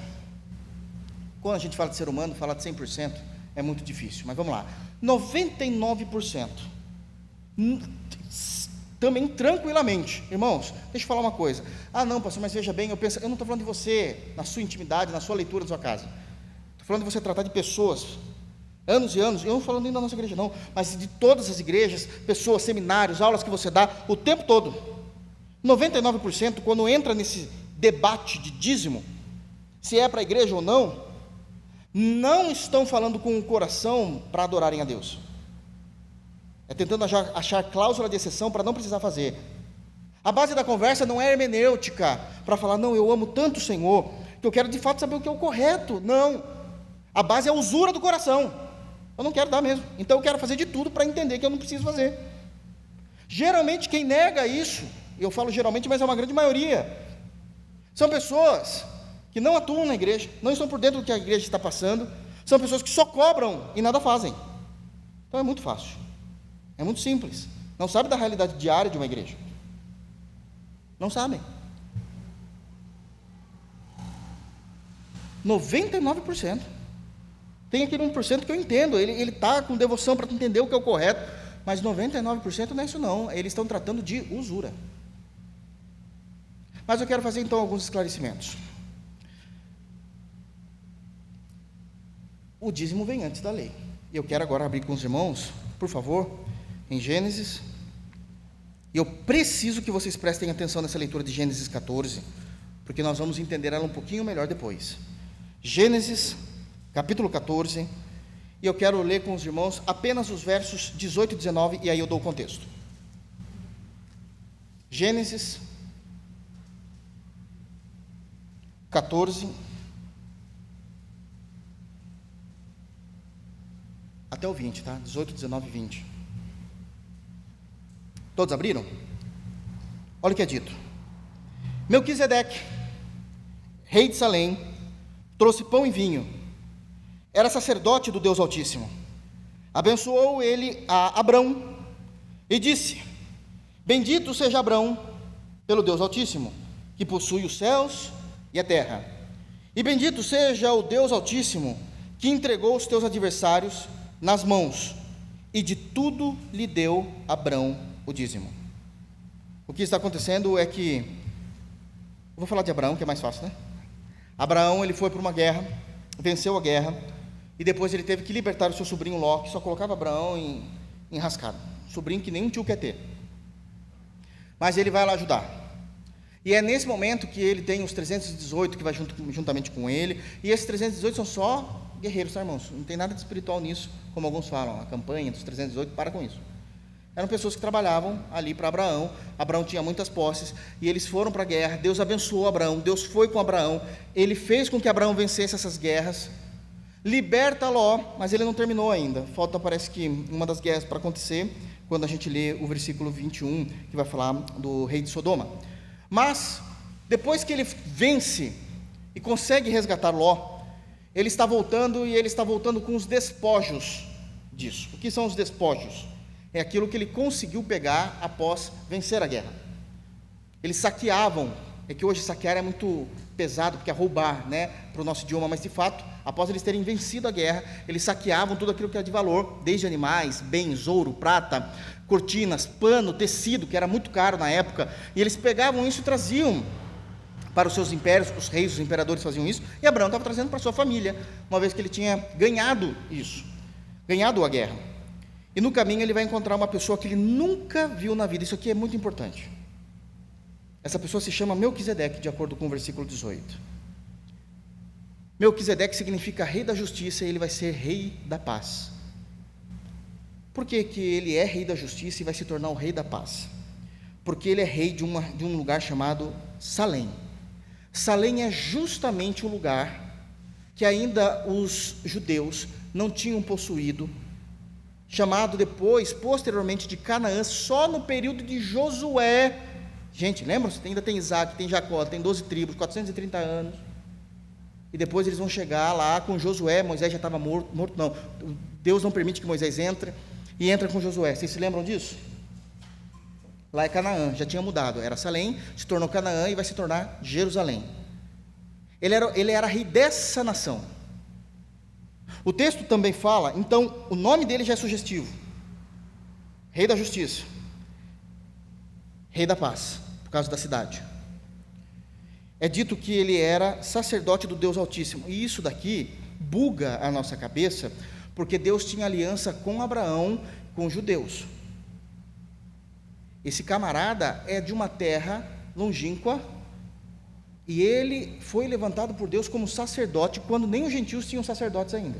quando a gente fala de ser humano, falar de 100% é muito difícil, mas vamos lá. 99%, também tranquilamente, irmãos, deixa eu falar uma coisa. Ah não, pastor, mas veja bem, eu não estou falando de você, na sua intimidade, na sua leitura da sua casa. Estou falando de você tratar de pessoas, anos e anos, eu não estou falando nem da nossa igreja não, mas de todas as igrejas, pessoas, seminários, aulas que você dá, o tempo todo. 99%, quando entra nesse debate de dízimo, se é para a igreja ou não, não estão falando com o coração para adorarem a Deus. É tentando achar cláusula de exceção para não precisar fazer. A base da conversa não é hermenêutica, para falar: não, eu amo tanto o Senhor, que eu quero de fato saber o que é o correto. Não. A base é a usura do coração. Eu não quero dar mesmo. Então eu quero fazer de tudo para entender que eu não preciso fazer. Geralmente quem nega isso, eu falo geralmente, mas é uma grande maioria, são pessoas que não atuam na igreja, não estão por dentro do que a igreja está passando, são pessoas que só cobram e nada fazem. Então é muito fácil, é muito simples. Não sabem da realidade diária de uma igreja. Não sabem. 99%. Tem aquele 1% que eu entendo, ele está com devoção para entender o que é o correto, mas 99% não é isso não, eles estão tratando de usura. Mas eu quero fazer então alguns esclarecimentos. O dízimo vem antes da lei. Eu quero agora abrir com os irmãos, por favor, em Gênesis. E eu preciso que vocês prestem atenção nessa leitura de Gênesis 14, porque nós vamos entender ela um pouquinho melhor depois. Gênesis, capítulo 14, e eu quero ler com os irmãos apenas os versos 18 e 19, e aí eu dou o contexto. Gênesis 14, até o 20, tá? 18, 19 e 20. Todos abriram? Olha o que é dito. Melquisedeque, rei de Salém, trouxe pão e vinho. Era sacerdote do Deus Altíssimo. Abençoou ele a Abrão e disse: Bendito seja Abrão pelo Deus Altíssimo, que possui os céus e a terra. E bendito seja o Deus Altíssimo, que entregou os teus adversários nas mãos, e de tudo lhe deu Abrão o dízimo. O que está acontecendo é que, eu vou falar de Abraão, que é mais fácil, né? Abraão, ele foi para uma guerra, venceu a guerra, e depois ele teve que libertar o seu sobrinho Ló, que só colocava Abraão em enrascada, sobrinho que nem um tio quer ter, mas ele vai lá ajudar. E é nesse momento que ele tem os 318 que vai juntamente com ele, e esses 318 são só guerreiros, tá, irmãos? Não tem nada de espiritual nisso, como alguns falam, a campanha dos 318, para com isso. Eram pessoas que trabalhavam ali para Abraão. Abraão tinha muitas posses, e eles foram para a guerra. Deus abençoou Abraão, Deus foi com Abraão, ele fez com que Abraão vencesse essas guerras, liberta Ló, mas ele não terminou ainda. Falta, parece que, uma das guerras para acontecer, quando a gente lê o versículo 21, que vai falar do rei de Sodoma. Mas, depois que ele vence e consegue resgatar Ló, ele está voltando, e ele está voltando com os despojos disso. O que são os despojos? É aquilo que ele conseguiu pegar após vencer a guerra. Eles saqueavam, é que hoje saquear é muito pesado, porque é roubar, né, para o nosso idioma, mas de fato, após eles terem vencido a guerra, eles saqueavam tudo aquilo que era de valor, desde animais, bens, ouro, prata, cortinas, pano, tecido, que era muito caro na época, e eles pegavam isso e traziam para os seus impérios. Os reis, os imperadores faziam isso, e Abraão estava trazendo para a sua família, uma vez que ele tinha ganhado isso, ganhado a guerra. E no caminho ele vai encontrar uma pessoa que ele nunca viu na vida. Isso aqui é muito importante. Essa pessoa se chama Melquisedeque, de acordo com o versículo 18. Melquisedeque significa rei da justiça, e ele vai ser rei da paz. Por que que ele é rei da justiça e vai se tornar o rei da paz? Porque ele é rei de um lugar chamado Salém. Salém é justamente o lugar que ainda os judeus não tinham possuído, chamado depois, posteriormente, de Canaã, só no período de Josué. Gente, lembram-se? Ainda tem Isaac, tem Jacó, tem 12 tribos, 430 anos, e depois eles vão chegar lá com Josué. Moisés já estava morto, não, Deus não permite que Moisés entre, e entra com Josué. Vocês se lembram disso? Lá é Canaã, já tinha mudado, era Salém, se tornou Canaã e vai se tornar Jerusalém. Ele era rei dessa nação. O texto também fala, então, o nome dele já é sugestivo: rei da justiça, rei da paz, por causa da cidade. É dito que ele era sacerdote do Deus Altíssimo, e isso daqui buga a nossa cabeça, porque Deus tinha aliança com Abraão, com os judeus. Esse camarada é de uma terra longínqua, e ele foi levantado por Deus como sacerdote, quando nem os gentios tinham sacerdotes ainda,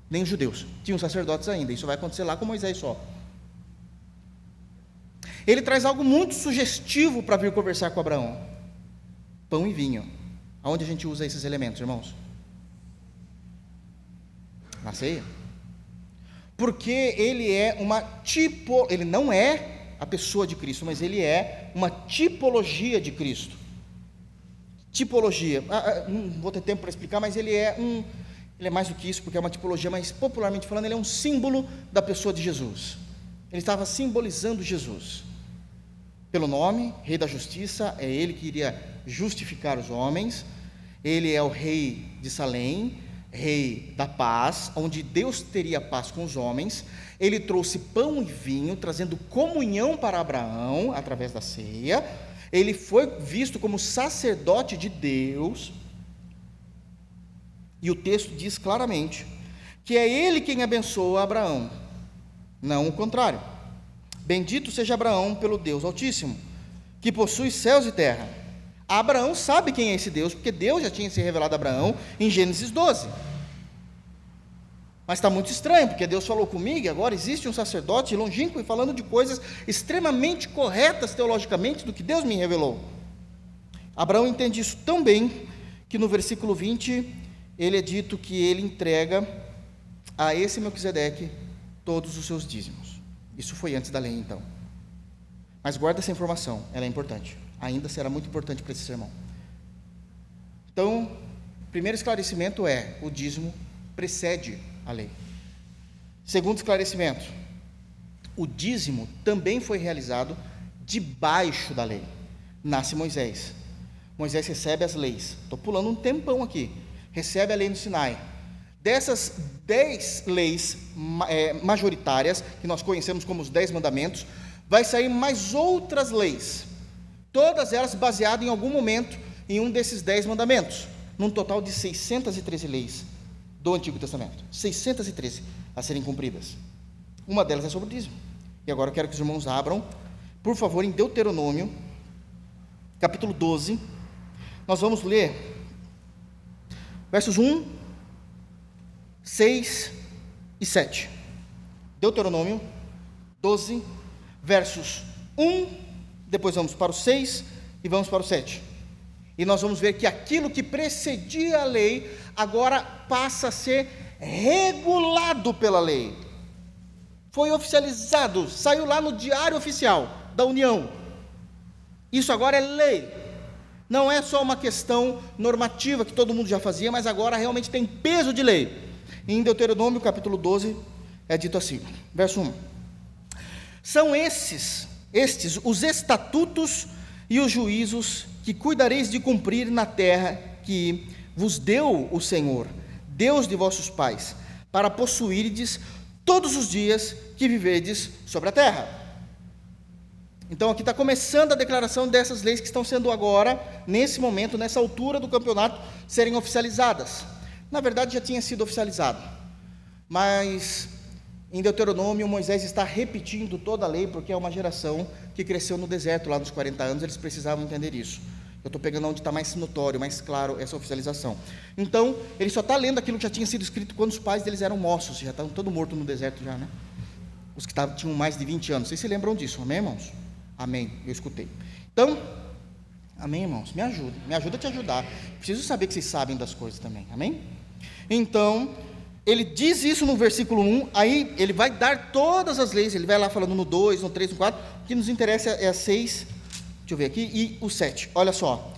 nem os judeus tinham sacerdotes ainda. Isso vai acontecer lá com Moisés só. Ele traz algo muito sugestivo para vir conversar com Abraão: pão e vinho. Aonde a gente usa esses elementos, irmãos? Na ceia. Porque ele é ele não é a pessoa de Cristo, mas ele é uma tipologia de Cristo. Tipologia, não vou ter tempo para explicar, mas ele é mais do que isso, porque é uma tipologia, mas popularmente falando, ele é um símbolo da pessoa de Jesus. Ele estava simbolizando Jesus. Pelo nome, rei da justiça, é ele que iria justificar os homens. Ele é o rei de Salém, rei da paz, onde Deus teria paz com os homens. Ele trouxe pão e vinho, trazendo comunhão para Abraão através da ceia. Ele foi visto como sacerdote de Deus. E o texto diz claramente que é ele quem abençoa Abraão, não o contrário. Bendito seja Abraão pelo Deus Altíssimo, que possui céus e terra. Abraão sabe quem é esse Deus, porque Deus já tinha se revelado a Abraão em Gênesis 12. Mas está muito estranho, porque Deus falou comigo e agora existe um sacerdote longínquo e falando de coisas extremamente corretas teologicamente do que Deus me revelou. Abraão entende isso tão bem que no versículo 20 ele é dito que ele entrega a esse Melquisedeque todos os seus dízimos. Isso foi antes da lei, então. Mas guarda essa informação, ela é importante. Ainda será muito importante para esse sermão. Então, o primeiro esclarecimento é: o dízimo precede a lei. Segundo esclarecimento: o dízimo também foi realizado debaixo da lei. Nasce Moisés. Moisés recebe as leis. Estou pulando um tempão aqui. Recebe a lei no Sinai. Dessas 10 leis majoritárias, que nós conhecemos como os 10 mandamentos, vai sair mais outras leis, todas elas baseadas em algum momento em um desses 10 mandamentos, num total de 613 leis do Antigo Testamento, 613 a serem cumpridas. Uma delas é sobre o dízimo. E agora eu quero que os irmãos abram, por favor, em Deuteronômio, capítulo 12, nós vamos ler versos 1, 6 e 7. Deuteronômio 12, versos 1, depois vamos para o 6 e vamos para o 7. E nós vamos ver que aquilo que precedia a lei, agora passa a ser regulado pela lei. Foi oficializado, saiu lá no Diário Oficial da União. Isso agora é lei. Não é só uma questão normativa que todo mundo já fazia, mas agora realmente tem peso de lei. Em Deuteronômio capítulo 12 é dito assim, verso 1: são estes os estatutos e os juízos que cuidareis de cumprir na terra que vos deu o Senhor, Deus de vossos pais, para possuirdes todos os dias que viverdes sobre a terra. Então aqui está começando a declaração dessas leis que estão sendo agora, nesse momento, nessa altura do campeonato, serem oficializadas. Na verdade já tinha sido oficializado, mas em Deuteronômio Moisés está repetindo toda a lei, porque é uma geração que cresceu no deserto lá nos 40 anos, eles precisavam entender isso. Eu estou pegando onde está mais notório, mais claro essa oficialização. Então, ele só está lendo aquilo que já tinha sido escrito quando os pais deles eram moços, já estavam todos mortos no deserto já, né? Os que tinham mais de 20 anos, vocês se lembram disso, amém, irmãos? Amém, eu escutei. Então, amém, irmãos, me ajuda a te ajudar. Preciso saber que vocês sabem das coisas também, amém? Então, ele diz isso no versículo 1, aí ele vai dar todas as leis, ele vai lá falando no 2, no 3, no 4, o que nos interessa é a 6, deixa eu ver aqui, e o 7, olha só.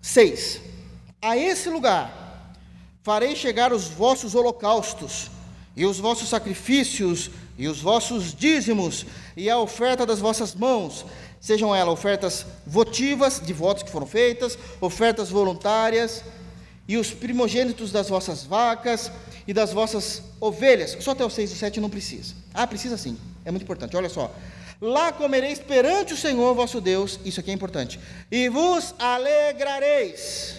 6, a esse lugar farei chegar os vossos holocaustos, e os vossos sacrifícios, e os vossos dízimos, e a oferta das vossas mãos, sejam elas ofertas votivas, de votos que foram feitas, ofertas voluntárias, e os primogênitos das vossas vacas e das vossas ovelhas. Só até o 6 e o 7 não precisa. Precisa sim, é muito importante, olha só. Lá comereis perante o Senhor vosso Deus, isso aqui é importante, e vos alegrareis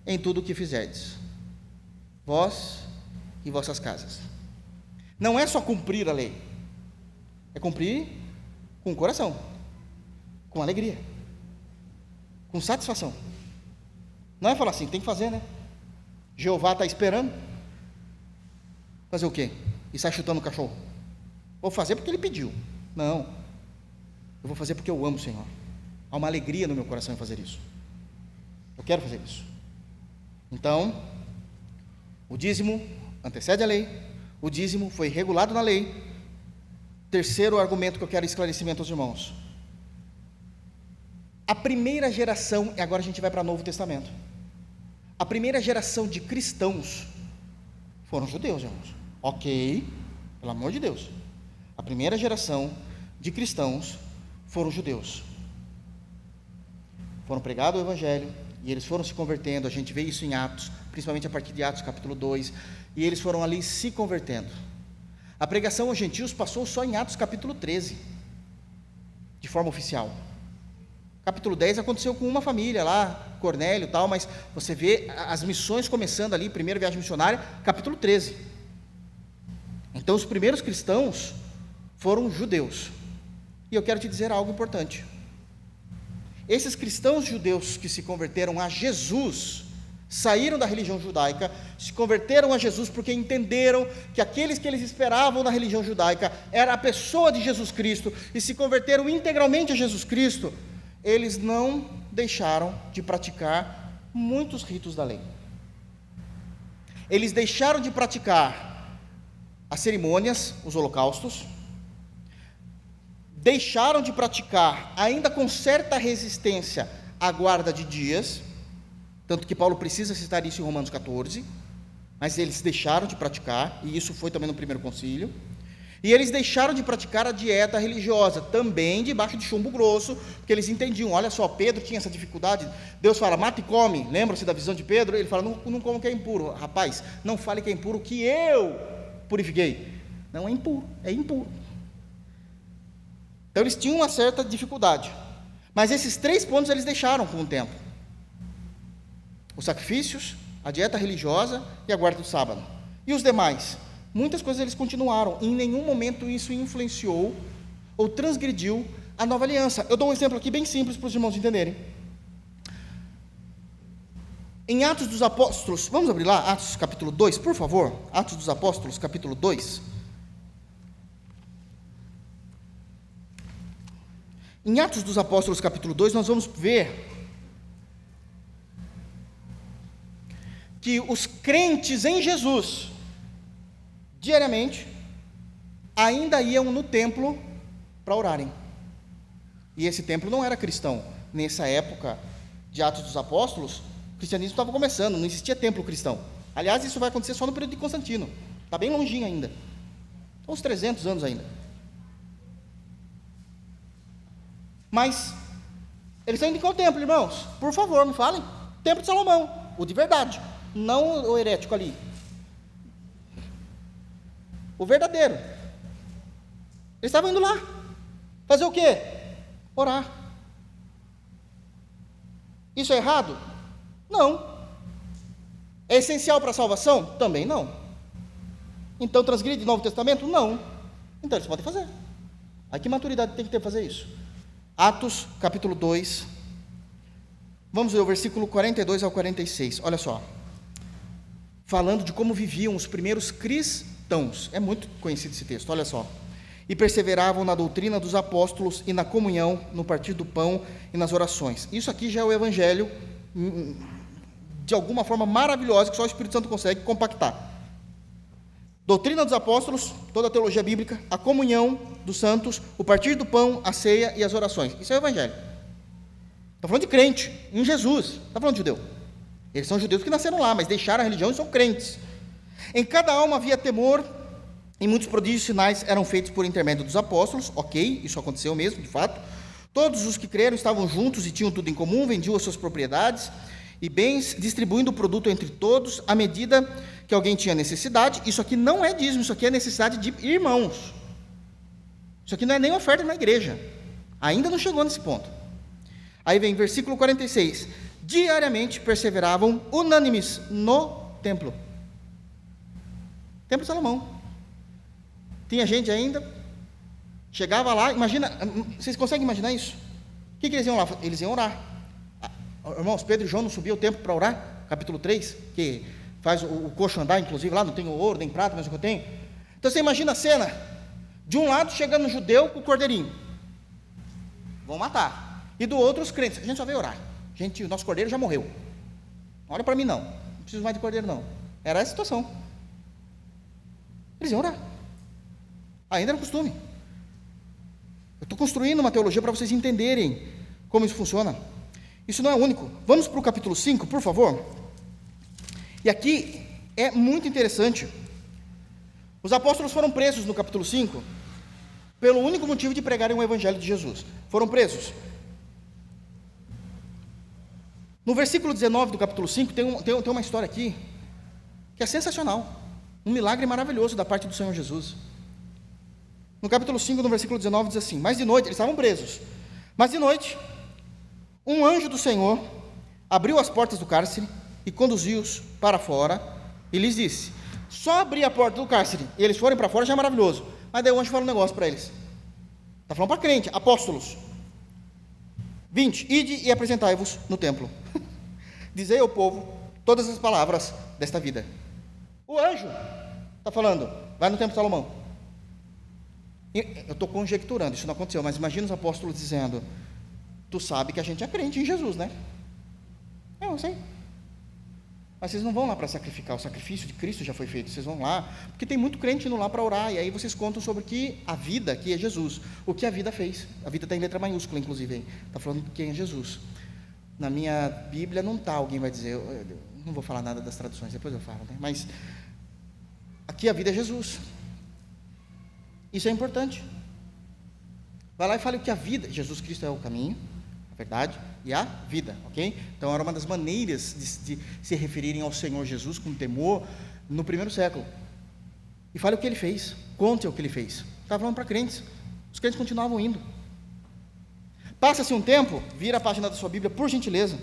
em tudo o que fizerdes, vós e vossas casas. Não é só cumprir a lei, é cumprir com o coração, com alegria, com satisfação. Não é falar assim, tem que fazer, né? Jeová está esperando. Fazer o quê? E sai chutando o cachorro. Vou fazer porque ele pediu. Não, eu vou fazer porque eu amo o Senhor. Há uma alegria no meu coração em fazer isso. Eu quero fazer isso. Então, o dízimo antecede a lei. O dízimo foi regulado na lei. Terceiro argumento que eu quero esclarecimento aos irmãos. A primeira geração, e agora a gente vai para o Novo Testamento. A primeira geração de cristãos foram judeus, irmãos. Ok, pelo amor de Deus. A primeira geração de cristãos foram judeus. Foram pregados o Evangelho, e eles foram se convertendo, a gente vê isso em Atos, principalmente a partir de Atos capítulo 2, e eles foram ali se convertendo. A pregação aos gentios passou só em Atos capítulo 13, de forma oficial. Capítulo 10 aconteceu com uma família lá, Cornélio e tal, mas você vê as missões começando ali, primeira viagem missionária, capítulo 13. Então os primeiros cristãos foram judeus. E eu quero te dizer algo importante. Esses cristãos judeus que se converteram a Jesus, saíram da religião judaica, se converteram a Jesus porque entenderam que aqueles que eles esperavam na religião judaica era a pessoa de Jesus Cristo, e se converteram integralmente a Jesus Cristo. Eles não deixaram de praticar muitos ritos da lei. Eles deixaram de praticar as cerimônias, os holocaustos, deixaram de praticar, ainda com certa resistência, a guarda de dias, tanto que Paulo precisa citar isso em Romanos 14, mas eles deixaram de praticar, e isso foi também no primeiro concílio. E eles deixaram de praticar a dieta religiosa, também debaixo de chumbo grosso, porque eles entendiam, olha só, Pedro tinha essa dificuldade, Deus fala, mata e come, lembra-se da visão de Pedro? Ele fala, não como que é impuro, rapaz, não fale que é impuro, que eu purifiquei. Não é impuro, é impuro. Então eles tinham uma certa dificuldade, mas esses 3 pontos eles deixaram com o tempo: os sacrifícios, a dieta religiosa e a guarda do sábado. E os demais? Muitas coisas eles continuaram, e em nenhum momento isso influenciou ou transgrediu a nova aliança. Eu dou um exemplo aqui bem simples para os irmãos entenderem. Em Atos dos Apóstolos, vamos abrir lá, Atos capítulo 2, por favor, Atos dos Apóstolos, capítulo 2. Em Atos dos Apóstolos, capítulo 2, nós vamos ver que os crentes em Jesus, diariamente, ainda iam no templo para orarem. E esse templo não era cristão. Nessa época de Atos dos Apóstolos, o cristianismo estava começando, não existia templo cristão. Aliás, isso vai acontecer só no período de Constantino. Está bem longinho ainda. Uns 300 anos ainda. Mas, eles estão indo em qual templo, irmãos? Por favor, me falem. Templo de Salomão, o de verdade. Não o herético ali. O verdadeiro. Eles estavam indo lá. Fazer o quê? Orar. Isso é errado? Não. É essencial para a salvação? Também não. Então transgride o Novo Testamento? Não. Então eles podem fazer. Aí que maturidade tem que ter para fazer isso? Atos, capítulo 2. Vamos ver o versículo 42 ao 46. Olha só. Falando de como viviam os primeiros cristãos. É muito conhecido esse texto, olha só. E perseveravam na doutrina dos apóstolos e na comunhão, no partir do pão e nas orações. Isso aqui já é o evangelho, de alguma forma maravilhosa, que só o Espírito Santo consegue compactar. Doutrina dos apóstolos, toda a teologia bíblica, a comunhão dos santos, o partir do pão, a ceia e as orações. Isso é o evangelho. Está falando de crente, em Jesus, está falando de judeu. Eles são judeus que nasceram lá, mas deixaram a religião e são crentes. Em cada alma havia temor, e muitos prodígios e sinais eram feitos por intermédio dos apóstolos. Ok, isso aconteceu mesmo, de fato. Todos os que creram estavam juntos e tinham tudo em comum, vendiam as suas propriedades e bens, distribuindo o produto entre todos, à medida que alguém tinha necessidade. Isso aqui não é dízimo, isso aqui é necessidade de irmãos. Isso aqui não é nem oferta na igreja. Ainda não chegou nesse ponto. Aí vem versículo 46. Diariamente perseveravam unânimes no templo. Templo de Salomão. Tinha gente ainda, chegava lá, imagina, vocês conseguem imaginar isso? O que eles iam lá? Eles iam orar. Irmãos, Pedro e João não subiam o templo para orar? Capítulo 3, que faz o coxo andar, inclusive lá, não tem ouro, nem prata, mas o que eu tenho. Então você imagina a cena, de um lado chegando um judeu com o cordeirinho, vão matar, e do outro os crentes, a gente só veio orar, gente, o nosso cordeiro já morreu, olha para mim não preciso mais de cordeiro não, era essa a situação, eles iam orar, ainda era um costume. Eu estou construindo uma teologia para vocês entenderem como isso funciona. Isso não é único. Vamos para o capítulo 5, por favor. E aqui é muito interessante. Os apóstolos foram presos no capítulo 5 pelo único motivo de pregarem o evangelho de Jesus. Foram presos. No versículo 19 do capítulo 5, tem uma história aqui, que é sensacional, um milagre maravilhoso da parte do Senhor Jesus. No capítulo 5, no versículo 19, diz assim: mas de noite, eles estavam presos, mas de noite, um anjo do Senhor abriu as portas do cárcere e conduziu-os para fora, e lhes disse: só abrir a porta do cárcere e eles forem para fora já é maravilhoso. Mas daí o anjo fala um negócio para eles, está falando para crente, apóstolos: 20, ide e apresentai-vos no templo, dizei ao povo todas as palavras desta vida. O anjo está falando, vai no templo de Salomão. Eu estou conjecturando, isso não aconteceu, mas imagina os apóstolos dizendo: tu sabe que a gente é crente em Jesus, né? Eu sei. Mas vocês não vão lá para sacrificar, o sacrifício de Cristo já foi feito, vocês vão lá, porque tem muito crente indo lá para orar, e aí vocês contam sobre que a vida, que é Jesus, o que a vida fez. A vida está em letra maiúscula, inclusive, está falando de quem é Jesus. Na minha Bíblia não está, alguém vai dizer, eu não vou falar nada das traduções, depois eu falo, né? Mas aqui a vida é Jesus. Isso é importante. Vai lá e fale o que a vida, Jesus Cristo é o caminho, a verdade e a vida, ok? Então era uma das maneiras de se referirem ao Senhor Jesus com temor no primeiro século. E fale o que ele fez, conte o que ele fez. Estava falando para crentes, os crentes continuavam indo. Passa-se um tempo, vira a página da sua Bíblia, por gentileza.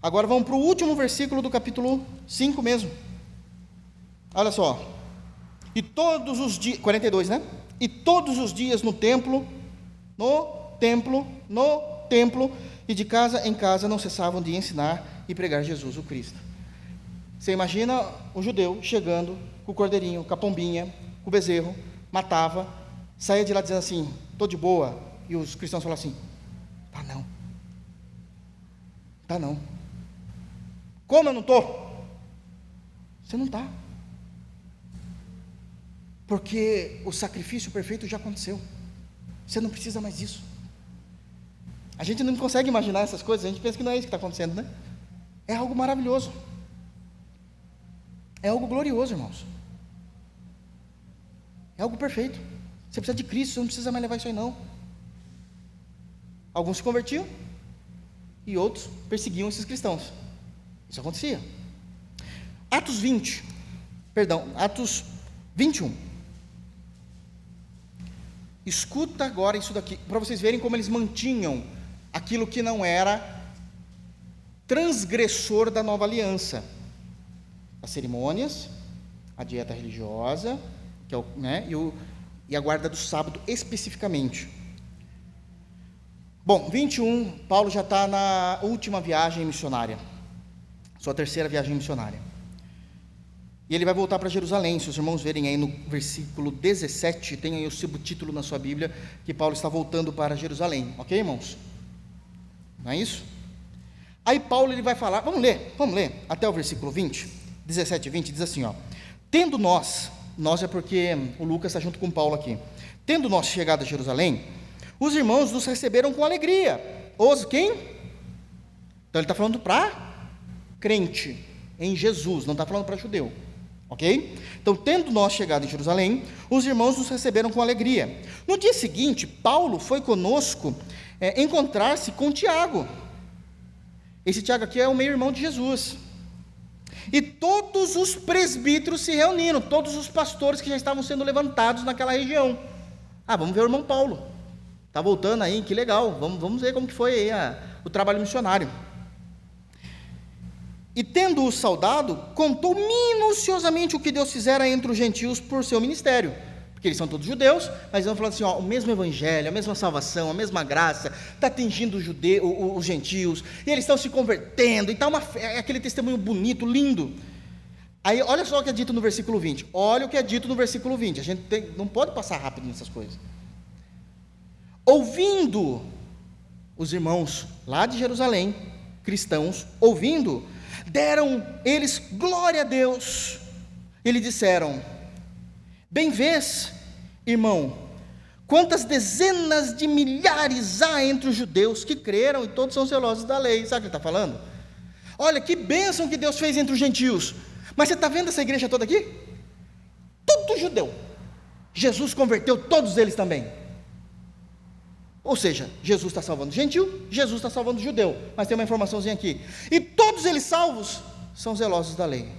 Agora vamos para o último versículo do capítulo 5 mesmo. Olha só. E todos os dias, 42, né? E todos os dias no templo, e de casa em casa não cessavam de ensinar e pregar Jesus, o Cristo. Você imagina o judeu chegando com o cordeirinho, com a pombinha, com o bezerro, matava, saía de lá dizendo assim: estou de boa, e os cristãos falavam assim: tá não, como eu não estou? Você não está, porque o sacrifício perfeito já aconteceu, você não precisa mais disso. A gente não consegue imaginar essas coisas, a gente pensa que não é isso que está acontecendo, né? É algo maravilhoso, é algo glorioso, irmãos, é algo perfeito. Você precisa de Cristo, você não precisa mais levar isso aí não. Alguns se convertiam e outros perseguiam esses cristãos, isso acontecia. Atos 21, escuta agora isso daqui, para vocês verem como eles mantinham aquilo que não era transgressor da nova aliança: as cerimônias, a dieta religiosa, que é e a guarda do sábado especificamente. Bom, 21, Paulo já está na última viagem missionária, sua terceira viagem missionária, e ele vai voltar para Jerusalém. Se os irmãos verem aí no versículo 17, tem aí o subtítulo na sua Bíblia, que Paulo está voltando para Jerusalém, ok, irmãos? Não é isso? Aí Paulo ele vai falar, vamos ler até o versículo 20, 17 e 20, diz assim, ó: tendo nós é porque o Lucas está junto com Paulo aqui, tendo nós chegado a Jerusalém, os irmãos nos receberam com alegria. Quem? Então ele está falando para crente em Jesus, não está falando para judeu, ok? Então, tendo nós chegado em Jerusalém, os irmãos nos receberam com alegria. No dia seguinte, Paulo foi conosco encontrar-se com Tiago. Esse Tiago aqui é o meio-irmão de Jesus. E todos os presbíteros se reuniram, todos os pastores que já estavam sendo levantados naquela região. Vamos ver o irmão Paulo, está voltando aí, que legal, vamos ver como que foi aí o trabalho missionário. E tendo-o saudado, contou minuciosamente o que Deus fizera entre os gentios por seu ministério, porque eles são todos judeus, mas vão falando assim, o mesmo evangelho, a mesma salvação, a mesma graça, está atingindo os gentios, e eles estão se convertendo, e está aquele testemunho bonito, lindo. Aí olha só o que é dito no versículo 20, a gente não pode passar rápido nessas coisas. Ouvindo, os irmãos lá de Jerusalém, cristãos, ouvindo, deram eles glória a Deus, e lhe disseram: bem vês, irmão, quantas dezenas de milhares há entre os judeus que creram, e todos são zelosos da lei. Sabe o que ele está falando? Olha que bênção que Deus fez entre os gentios. Mas você está vendo essa igreja toda aqui? Tudo judeu. Jesus converteu todos eles também. Ou seja, Jesus está salvando o gentil, Jesus está salvando o judeu. Mas tem uma informaçãozinha aqui. E todos eles salvos são zelosos da lei.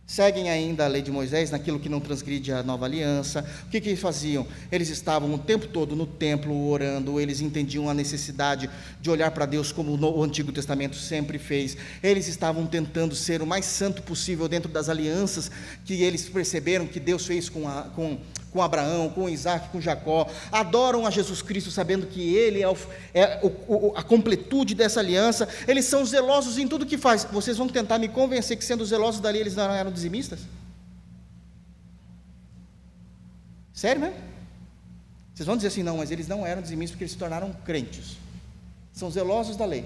Seguem ainda a lei de Moisés, naquilo que não transgride a nova aliança. O que eles faziam? Eles estavam o tempo todo no templo orando, eles entendiam a necessidade de olhar para Deus como o Antigo Testamento sempre fez. Eles estavam tentando ser o mais santo possível dentro das alianças que eles perceberam que Deus fez com Abraão, com Isaac, com Jacó. Adoram a Jesus Cristo, sabendo que Ele é a completude dessa aliança. Eles são zelosos em tudo que faz. Vocês vão tentar me convencer que, sendo zelosos da lei, eles não eram dizimistas? Sério mesmo? Vocês vão dizer assim, não, mas eles não eram dizimistas porque eles se tornaram crentes. São zelosos da lei.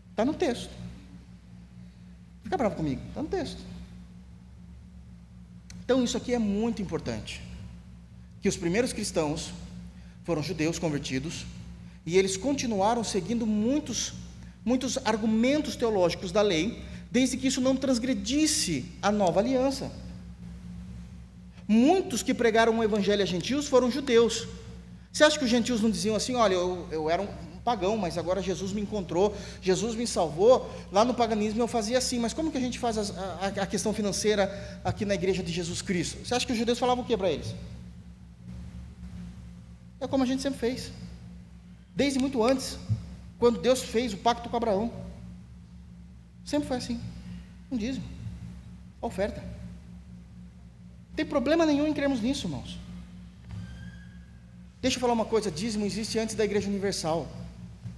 Está no texto. Fica bravo comigo, está no texto. Então isso aqui é muito importante, que os primeiros cristãos foram judeus convertidos, e eles continuaram seguindo muitos argumentos teológicos da lei, desde que isso não transgredisse a nova aliança. Muitos que pregaram o evangelho a gentios foram judeus. Você acha que os gentios não diziam assim, olha, eu era um pagão, mas agora Jesus me encontrou, Jesus me salvou, lá no paganismo eu fazia assim, mas como que a gente faz a questão financeira aqui na igreja de Jesus Cristo? Você acha que os judeus falavam o que para eles? É como a gente sempre fez, desde muito antes, quando Deus fez o pacto com Abraão, sempre foi assim, um dízimo, a oferta. Não tem problema nenhum em crermos nisso, irmãos. Deixa eu falar uma coisa, dízimo existe antes da Igreja Universal,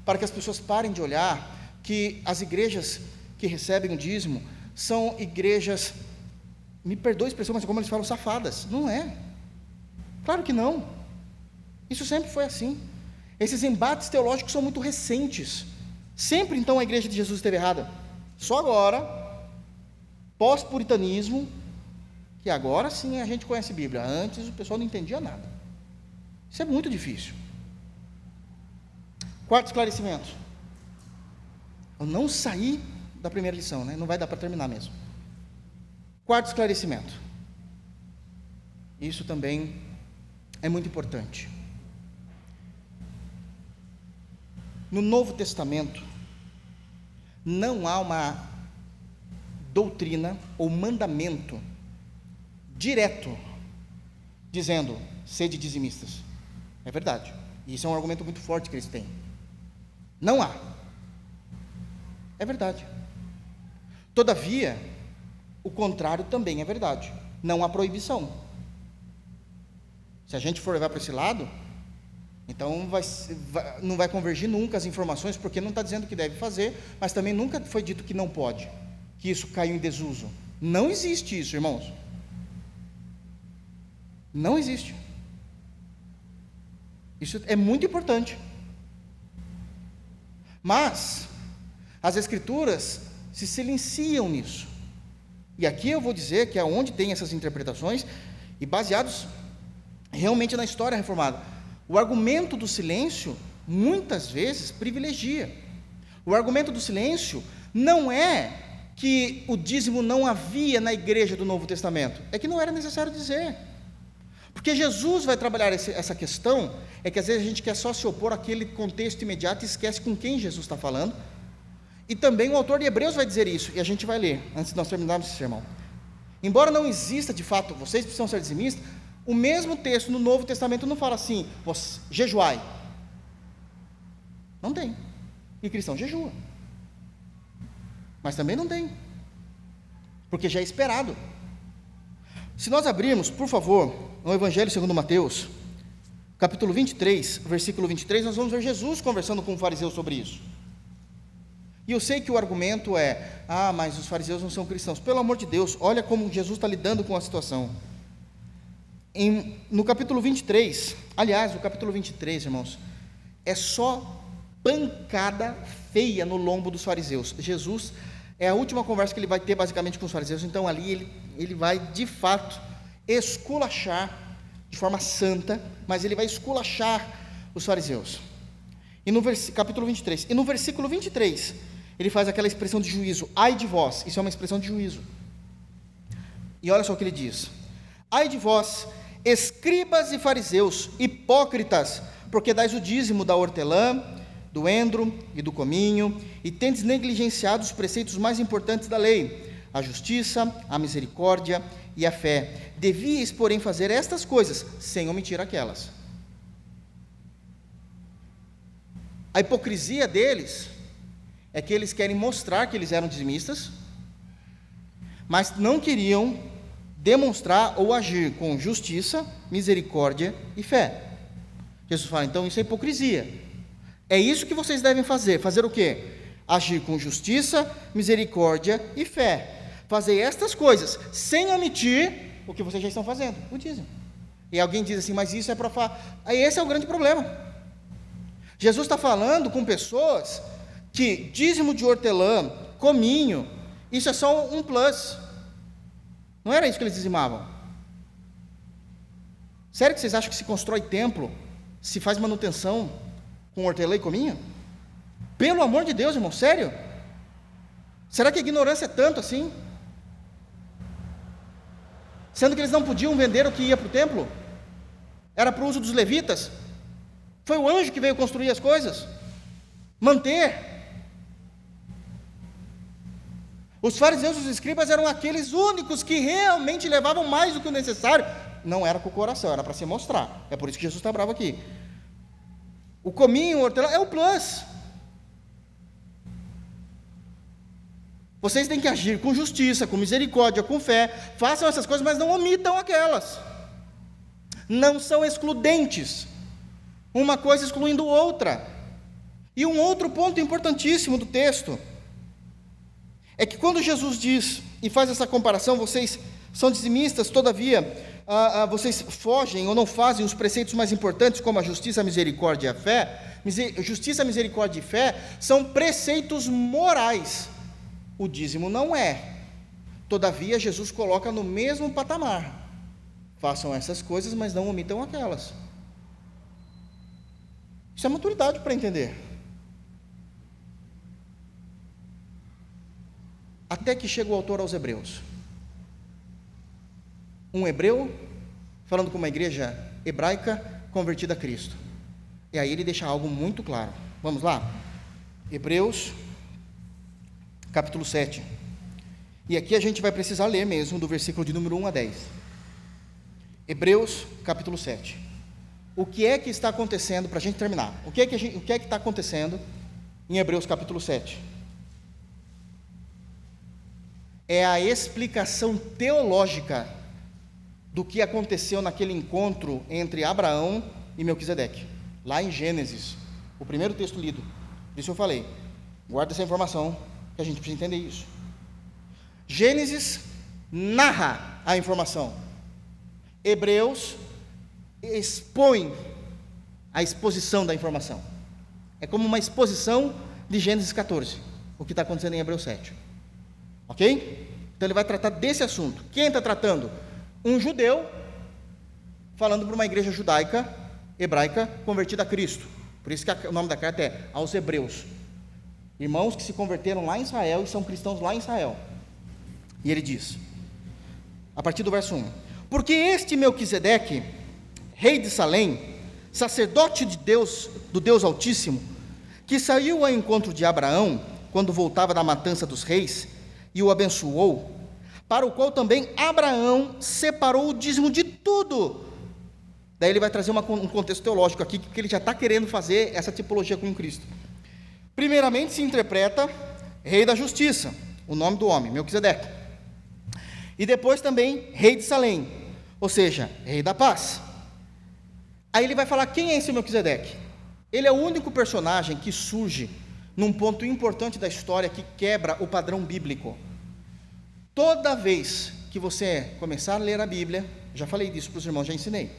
para que as pessoas parem de olhar que as igrejas que recebem o dízimo são igrejas, me perdoe a expressão, mas como eles falam, safadas. Não é, claro que não, isso sempre foi assim. Esses embates teológicos são muito recentes, sempre então a igreja de Jesus esteve errada, só agora, pós-puritanismo, que agora sim a gente conhece a Bíblia, antes o pessoal não entendia nada. Isso é muito difícil. Quarto esclarecimento. Eu não saí da primeira lição, né? Não vai dar para terminar mesmo. Quarto esclarecimento. Isso também é muito importante. No Novo Testamento, não há uma doutrina ou mandamento direto dizendo, sede dizimistas. É verdade, e isso é um argumento muito forte que eles têm. Não há. É verdade. Todavia, o contrário também é verdade. Não há proibição. Se a gente for levar para esse lado, então não vai convergir nunca as informações, porque não está dizendo que deve fazer, mas também nunca foi dito que não pode, que isso caiu em desuso. Não existe isso, irmãos. Não existe. Isso é muito importante. Mas as Escrituras se silenciam nisso. E aqui eu vou dizer que é onde tem essas interpretações, e baseados realmente na história reformada. O argumento do silêncio, muitas vezes, privilegia. O argumento do silêncio não é que o dízimo não havia na igreja do Novo Testamento, é que não era necessário dizer. Porque Jesus vai trabalhar essa questão, é que às vezes a gente quer só se opor àquele contexto imediato e esquece com quem Jesus está falando. E também o autor de Hebreus vai dizer isso, e a gente vai ler, antes de nós terminarmos esse sermão. Embora não exista de fato, vocês precisam ser dizimistas, o mesmo texto no Novo Testamento não fala assim, jejuai. Não tem. E cristão jejua. Mas também não tem. Porque já é esperado. Se nós abrirmos, por favor, no Evangelho segundo Mateus, capítulo 23, versículo 23, nós vamos ver Jesus conversando com o fariseu sobre isso. E eu sei que o argumento é, mas os fariseus não são cristãos. Pelo amor de Deus, olha como Jesus está lidando com a situação. No capítulo 23, aliás, o capítulo 23, irmãos, é só pancada feia no lombo dos fariseus. Jesus, é a última conversa que ele vai ter basicamente com os fariseus, então ali ele vai de fato esculachar, de forma santa, mas ele vai esculachar os fariseus. E no capítulo 23, e no versículo 23, ele faz aquela expressão de juízo, ai de vós, isso é uma expressão de juízo. E olha só o que ele diz, Ai de vós, escribas e fariseus, hipócritas, porque dais o dízimo da hortelã, do endro e do cominho, e tendes negligenciado os preceitos mais importantes da lei, a justiça, a misericórdia e a fé. Devíeis, porém, fazer estas coisas, sem omitir aquelas. A hipocrisia deles é que eles querem mostrar que eles eram dizimistas, mas não queriam demonstrar ou agir com justiça, misericórdia e fé. Jesus fala, então isso é hipocrisia. É isso que vocês devem fazer. Fazer o quê? Agir com justiça, misericórdia e fé. Fazer estas coisas, sem omitir o que vocês já estão fazendo, o dízimo. E alguém diz assim, mas isso é para falar. Esse é o grande problema. Jesus está falando com pessoas que dízimo de hortelã, cominho, isso é só um plus. Não era isso que eles dizimavam. Sério que vocês acham que se constrói templo, se faz manutenção com hortelã e cominho? Pelo amor de Deus, irmão, sério? Será que a ignorância é tanto assim? Sendo que eles não podiam vender o que ia para o templo? Era para o uso dos levitas? Foi o anjo que veio construir as coisas? Manter? Os fariseus e os escribas eram aqueles únicos que realmente levavam mais do que o necessário. Não era com o coração, era para se mostrar. É por isso que Jesus está bravo aqui. O cominho, o hortelã, é o plus. Vocês têm que agir com justiça, com misericórdia, com fé. Façam essas coisas, mas não omitam aquelas. Não são excludentes. Uma coisa excluindo outra. E um outro ponto importantíssimo do texto é que quando Jesus diz e faz essa comparação, vocês são dizimistas, todavia vocês fogem ou não fazem os preceitos mais importantes, como a justiça, a misericórdia e a fé. Justiça, misericórdia e fé são preceitos morais. O dízimo não é. Todavia, Jesus coloca no mesmo patamar. Façam essas coisas, mas não omitam aquelas. Isso é maturidade para entender. Até que chega o autor aos Hebreus. Um hebreu falando com uma igreja hebraica convertida a Cristo. E aí ele deixa algo muito claro. Vamos lá? Hebreus, capítulo 7. E aqui a gente vai precisar ler mesmo do versículo de número 1 a 10. Hebreus, capítulo 7. O que é que está acontecendo, para a gente terminar, o que é que está acontecendo em Hebreus, capítulo 7? É a explicação teológica do que aconteceu naquele encontro entre Abraão e Melquisedeque, lá em Gênesis, o primeiro texto lido. Por isso eu falei, guarda essa informação, que a gente precisa entender isso. Gênesis narra a informação. Hebreus expõe a exposição da informação. É como uma exposição de Gênesis 14, o que está acontecendo em Hebreus 7. Ok? Então ele vai tratar desse assunto. Quem está tratando? Um judeu falando para uma igreja judaica, hebraica, convertida a Cristo. Por isso que o nome da carta é aos Hebreus. Irmãos que se converteram lá em Israel e são cristãos lá em Israel. E ele diz, a partir do verso 1: porque este Melquisedeque, rei de Salém, sacerdote de Deus, do Deus Altíssimo, que saiu ao encontro de Abraão, quando voltava da matança dos reis, e o abençoou, para o qual também Abraão separou o dízimo de tudo. Daí ele vai trazer um contexto teológico aqui, que ele já está querendo fazer essa tipologia com Cristo. Primeiramente se interpreta rei da justiça, o nome do homem, Melquisedeque. E depois também rei de Salém, ou seja, rei da paz. Aí ele vai falar quem é esse Melquisedeque. Ele é o único personagem que surge num ponto importante da história que quebra o padrão bíblico. Toda vez que você começar a ler a Bíblia, já falei disso para os irmãos, já ensinei.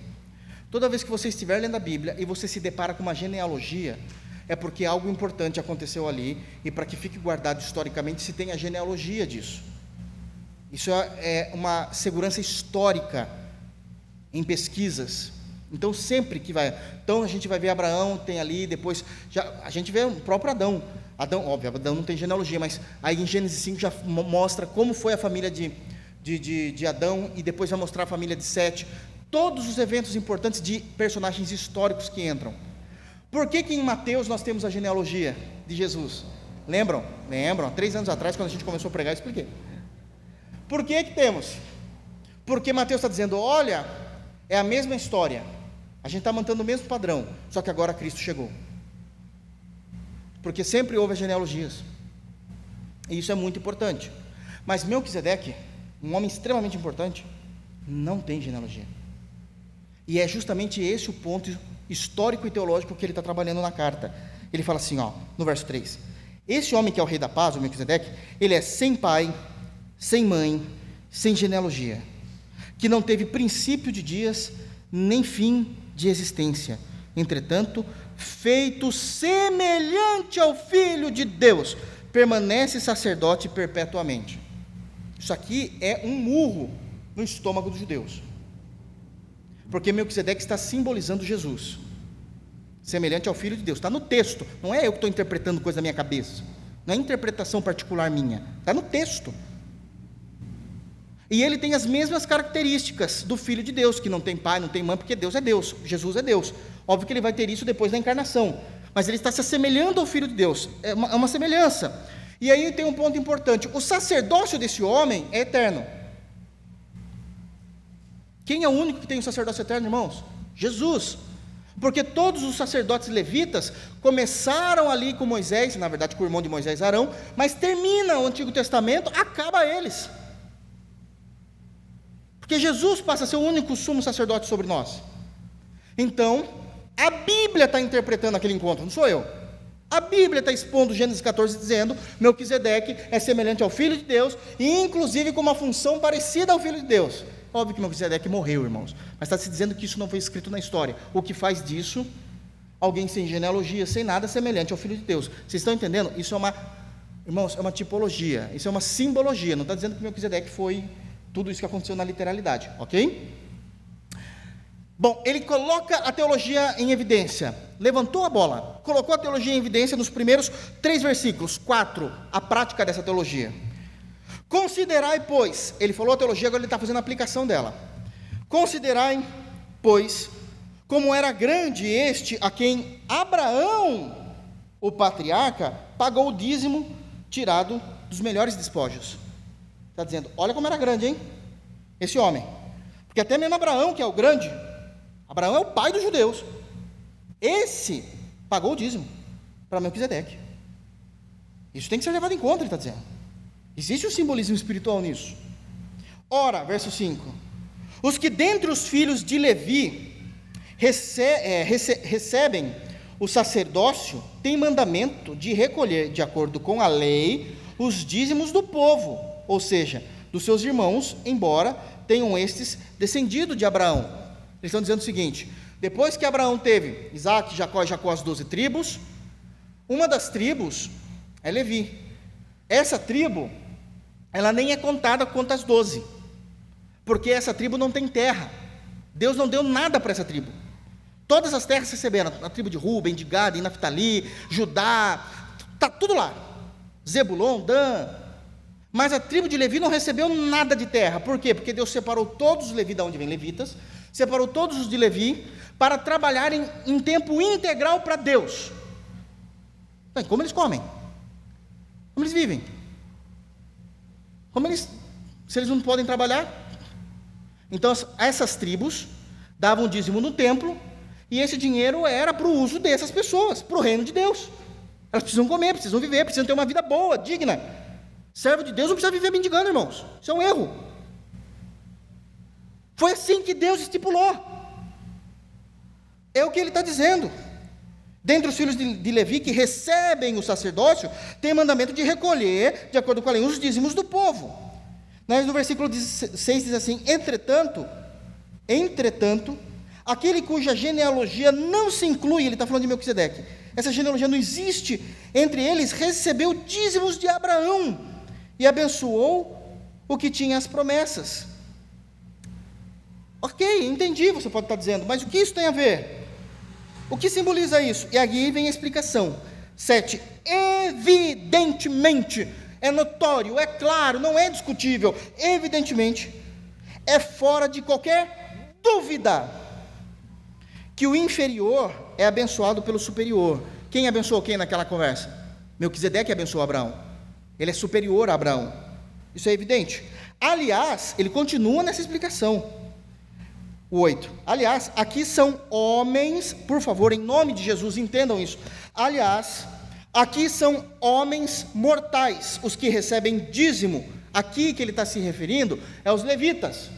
Toda vez que você estiver lendo a Bíblia e você se depara com uma genealogia, é porque algo importante aconteceu ali, e para que fique guardado historicamente, se tem a genealogia disso. Isso é uma segurança histórica em pesquisas. Então sempre que vai, então a gente vai ver Abraão, tem ali, depois a gente vê o próprio Adão, óbvio, Adão não tem genealogia, mas aí em Gênesis 5 já mostra como foi a família de Adão, e depois vai mostrar a família de Sete, todos os eventos importantes de personagens históricos que entram. Por que em Mateus nós temos a genealogia de Jesus? Lembram? Lembram? Há 3 anos atrás, quando a gente começou a pregar, eu expliquei. Por que temos? Porque Mateus está dizendo, olha, é a mesma história, a gente está mantendo o mesmo padrão, só que agora Cristo chegou. Porque sempre houve as genealogias, e isso é muito importante. Mas Melquisedeque, um homem extremamente importante, não tem genealogia. E é justamente esse o ponto histórico e teológico que ele está trabalhando na carta. Ele fala assim, no verso 3: esse homem que é o rei da paz, o Melquisedeque, ele é sem pai, sem mãe, sem genealogia, que não teve princípio de dias, nem fim de existência. Entretanto, feito semelhante ao Filho de Deus, permanece sacerdote perpetuamente. Isso aqui é um murro no estômago dos judeus, porque Melquisedeque está simbolizando Jesus, semelhante ao Filho de Deus. Está no texto, não é eu que estou interpretando coisa da minha cabeça, não é interpretação particular minha, está no texto. E ele tem as mesmas características do Filho de Deus, que não tem pai, não tem mãe, porque Deus é Deus, Jesus é Deus. Óbvio que ele vai ter isso depois da encarnação, mas ele está se assemelhando ao Filho de Deus, é uma semelhança. E aí tem um ponto importante: o sacerdócio desse homem é eterno. Quem é o único que tem o sacerdócio eterno, irmãos? Jesus. Porque todos os sacerdotes levitas começaram ali com Moisés, na verdade com o irmão de Moisés, Arão, mas termina o Antigo Testamento, acaba eles. Porque Jesus passa a ser o único sumo sacerdote sobre nós. Então, a Bíblia está interpretando aquele encontro, não sou eu. A Bíblia está expondo Gênesis 14, dizendo, Melquisedeque é semelhante ao Filho de Deus, e inclusive com uma função parecida ao Filho de Deus. Óbvio que Melquisedeque morreu, irmãos, mas está se dizendo que isso não foi escrito na história, o que faz disso alguém sem genealogia, sem nada, semelhante ao Filho de Deus. Vocês estão entendendo? Isso é irmãos, é uma tipologia, isso é uma simbologia, não está dizendo que Melquisedeque foi tudo isso que aconteceu na literalidade, ok? Bom, ele coloca a teologia em evidência, levantou a bola, colocou a teologia em evidência nos primeiros 3 versículos, 4, a prática dessa teologia. Considerai, pois, ele falou a teologia, agora ele está fazendo a aplicação dela. Considerai, pois, como era grande este a quem Abraão, o patriarca, pagou o dízimo tirado dos melhores despojos. Está dizendo, olha como era grande, hein? Esse homem. Porque até mesmo Abraão, que é o grande, Abraão é o pai dos judeus, esse pagou o dízimo para Melquisedeque. Isso tem que ser levado em conta, ele está dizendo. Existe um simbolismo espiritual nisso. Ora, verso 5: os que dentre os filhos de Levi recebem o sacerdócio têm mandamento de recolher, de acordo com a lei, os dízimos do povo, ou seja, dos seus irmãos, embora tenham estes descendido de Abraão. Eles estão dizendo o seguinte: depois que Abraão teve Isaac, Jacó e Jacó, as 12 tribos, uma das tribos é Levi. Essa tribo, ela nem é contada quanto as 12, porque essa tribo não tem terra. Deus não deu nada para essa tribo. Todas as terras receberam, a tribo de Ruben, de Gad, Naftali, Judá, está tudo lá, Zebulon, Dan. Mas a tribo de Levi não recebeu nada de terra. Por quê? Porque Deus separou todos os Levi, de onde vem levitas, separou todos os de Levi para trabalharem em tempo integral para Deus. Bem, como eles comem? Como eles vivem? Se eles não podem trabalhar? Então, essas tribos davam dízimo no templo, e esse dinheiro era para o uso dessas pessoas, para o reino de Deus. Elas precisam comer, precisam viver, precisam ter uma vida boa, digna. Servo de Deus não precisa viver mendigando, irmãos. Isso é um erro. Foi assim que Deus estipulou. É o que ele está dizendo. Dentre os filhos de Levi que recebem o sacerdócio, tem mandamento de recolher, de acordo com a lei, os dízimos do povo. No versículo 6 diz assim: entretanto, aquele cuja genealogia não se inclui, ele está falando de Melquisedeque, essa genealogia não existe entre eles, recebeu dízimos de Abraão e abençoou o que tinha as promessas. Ok, entendi, você pode estar dizendo, mas o que isso tem a ver? O que simboliza isso? E aqui vem a explicação. 7, evidentemente, é notório, é claro, não é discutível, evidentemente, é fora de qualquer dúvida que o inferior é abençoado pelo superior. Quem abençoou quem naquela conversa? Melquisedeque abençoou Abraão. Ele é superior a Abraão. Isso é evidente. Aliás, ele continua nessa explicação. O 8. Aliás, aqui são homens, por favor, em nome de Jesus, entendam isso. Aliás, aqui são homens mortais, os que recebem dízimo. Aqui que ele está se referindo é os levitas.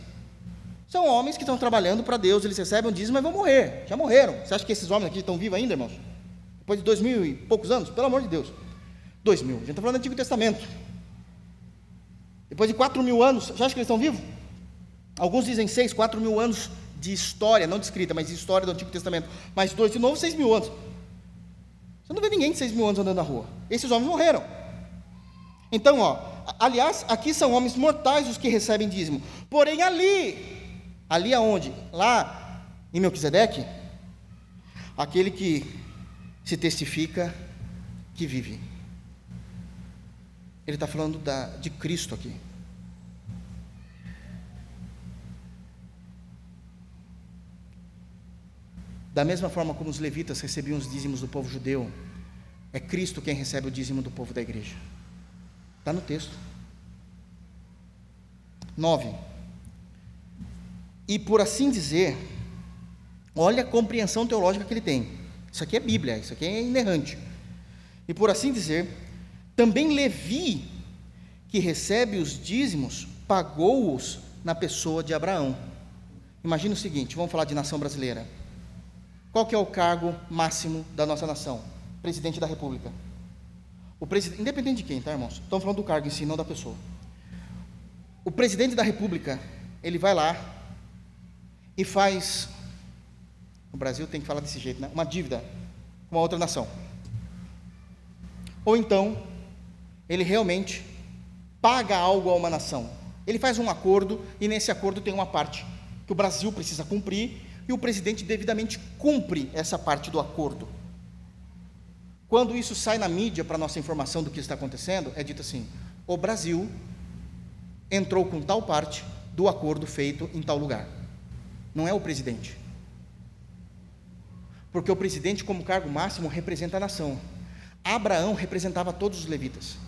São homens que estão trabalhando para Deus, eles recebem o dízimo, mas vão morrer. Já morreram. Você acha que esses homens aqui estão vivos ainda, irmãos? Depois de 2000 e poucos anos? Pelo amor de Deus. 2000, a gente está falando do Antigo Testamento. Depois de 4.000 anos, você acha que eles estão vivos? Alguns dizem 4.000 anos de história, não de escrita, mas de história do Antigo Testamento. Mais 2 de novo, 6.000 anos. Você não vê ninguém de 6.000 anos andando na rua. Esses homens morreram. Então, aliás, aqui são homens mortais os que recebem dízimo. Porém, ali aonde? Lá em Melquisedeque, aquele que se testifica que vive. Ele está falando de Cristo aqui. Da mesma forma como os levitas recebiam os dízimos do povo judeu, é Cristo quem recebe o dízimo do povo da igreja. Está no texto. 9. E por assim dizer, olha a compreensão teológica que ele tem. Isso aqui é Bíblia, isso aqui é inerrante. E por assim dizer, também Levi, que recebe os dízimos, pagou-os na pessoa de Abraão. Imagina o seguinte, vamos falar de nação brasileira. Qual que é o cargo máximo da nossa nação? Presidente da República. O presidente, independente de quem, tá, irmãos? Estamos falando do cargo em si, não da pessoa. O presidente da República, ele vai lá e faz, o Brasil tem que falar desse jeito, né? Uma dívida com uma outra nação. Ou então, ele realmente paga algo a uma nação. Ele faz um acordo, e nesse acordo tem uma parte que o Brasil precisa cumprir, e o presidente devidamente cumpre essa parte do acordo. Quando isso sai na mídia para nossa informação do que está acontecendo, é dito assim: o Brasil entrou com tal parte do acordo feito em tal lugar. Não é o presidente. Porque o presidente, como cargo máximo, representa a nação. Abraão representava todos os levitas.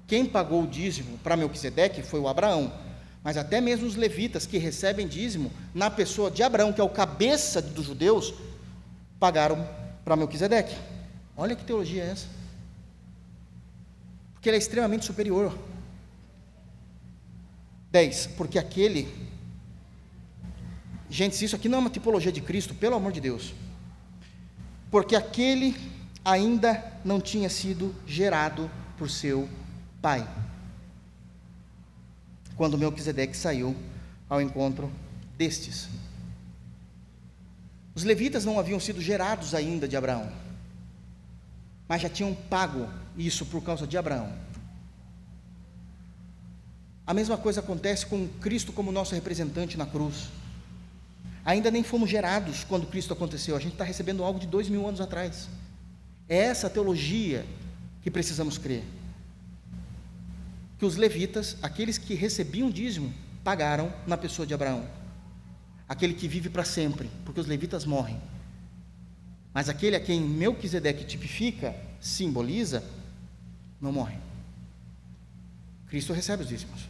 Quem pagou o dízimo para Melquisedeque foi o Abraão. Mas até mesmo os levitas que recebem dízimo, na pessoa de Abraão, que é o cabeça dos judeus, pagaram para Melquisedeque. Olha que teologia é essa. Porque ele é extremamente superior. 10. Porque aquele... Gente, se isso aqui não é uma tipologia de Cristo, pelo amor de Deus. Porque aquele ainda não tinha sido gerado por seu pai, quando Melquisedeque saiu ao encontro destes. Os levitas não haviam sido gerados ainda de Abraão, mas já tinham pago isso por causa de Abraão. A mesma coisa acontece com Cristo como nosso representante na cruz. Ainda nem fomos gerados quando Cristo aconteceu, a gente está recebendo algo de 2.000 anos atrás. É essa a teologia que precisamos crer. Que os levitas, aqueles que recebiam dízimo, pagaram na pessoa de Abraão. Aquele que vive para sempre, porque os levitas morrem. Mas aquele a quem Melquisedeque tipifica, simboliza, não morre. Cristo recebe os dízimos.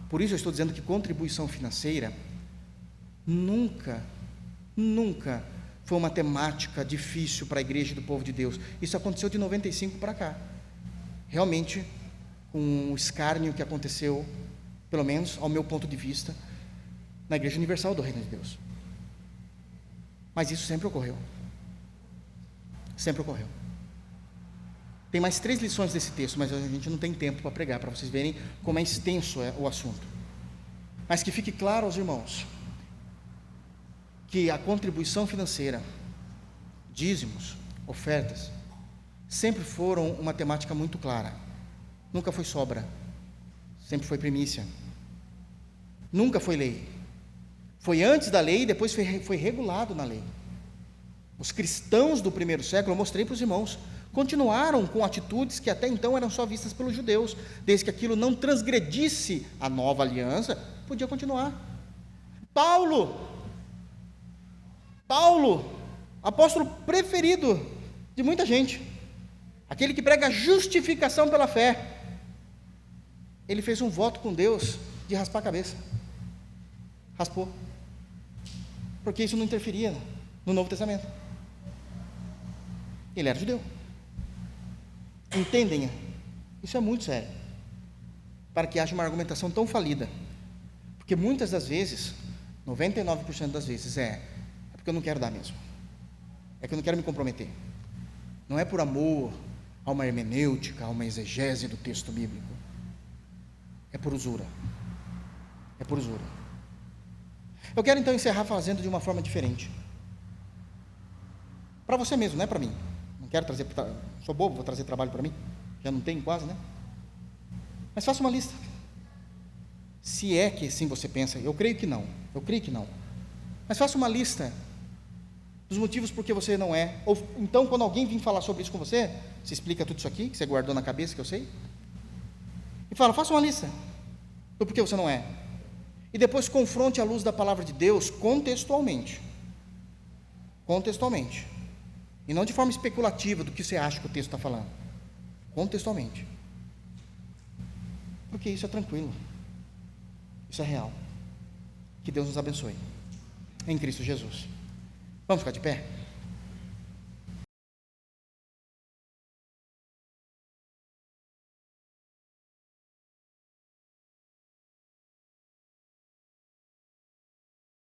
Por isso eu estou dizendo que contribuição financeira nunca foi uma temática difícil para a igreja do povo de Deus. Isso aconteceu de 95 para cá. Realmente, com o escárnio que aconteceu, pelo menos ao meu ponto de vista, na Igreja Universal do Reino de Deus. Mas isso sempre ocorreu. Sempre ocorreu. Tem mais 3 lições desse texto, mas a gente não tem tempo para pregar, para vocês verem como é extenso o assunto. Mas que fique claro aos irmãos, que a contribuição financeira, dízimos, ofertas, sempre foram uma temática muito clara. Nunca foi sobra, sempre foi primícia. Nunca foi lei. Foi antes da lei e depois foi regulado na lei. Os cristãos do primeiro século, eu mostrei para os irmãos, continuaram com atitudes que até então eram só vistas pelos judeus. Desde que aquilo não transgredisse a nova aliança, podia continuar. Paulo, apóstolo preferido de muita gente, aquele que prega a justificação pela fé, ele fez um voto com Deus de raspar a cabeça. Raspou. Porque isso não interferia no Novo Testamento. Ele era judeu. Entendem? Isso é muito sério. Para que haja uma argumentação tão falida. Porque muitas das vezes, 99% das vezes, é porque eu não quero dar mesmo. É que eu não quero me comprometer. Não é por amor a uma hermenêutica, a uma exegese do texto bíblico. É por usura. É por usura. Eu quero então encerrar fazendo de uma forma diferente. Para você mesmo, não é para mim. Não quero trazer, sou bobo, vou trazer trabalho para mim. Já não tenho quase, né? Mas faça uma lista. Se é que assim você pensa, eu creio que não. Mas faça uma lista dos motivos por que você não é. Ou então, quando alguém vir falar sobre isso com você, você explica tudo isso aqui, que você guardou na cabeça, que eu sei. E fala, faça uma lista do porquê você não é. E depois confronte à luz da palavra de Deus contextualmente. Contextualmente. E não de forma especulativa do que você acha que o texto está falando. Contextualmente. Porque isso é tranquilo. Isso é real. Que Deus nos abençoe. Em Cristo Jesus. Vamos ficar de pé?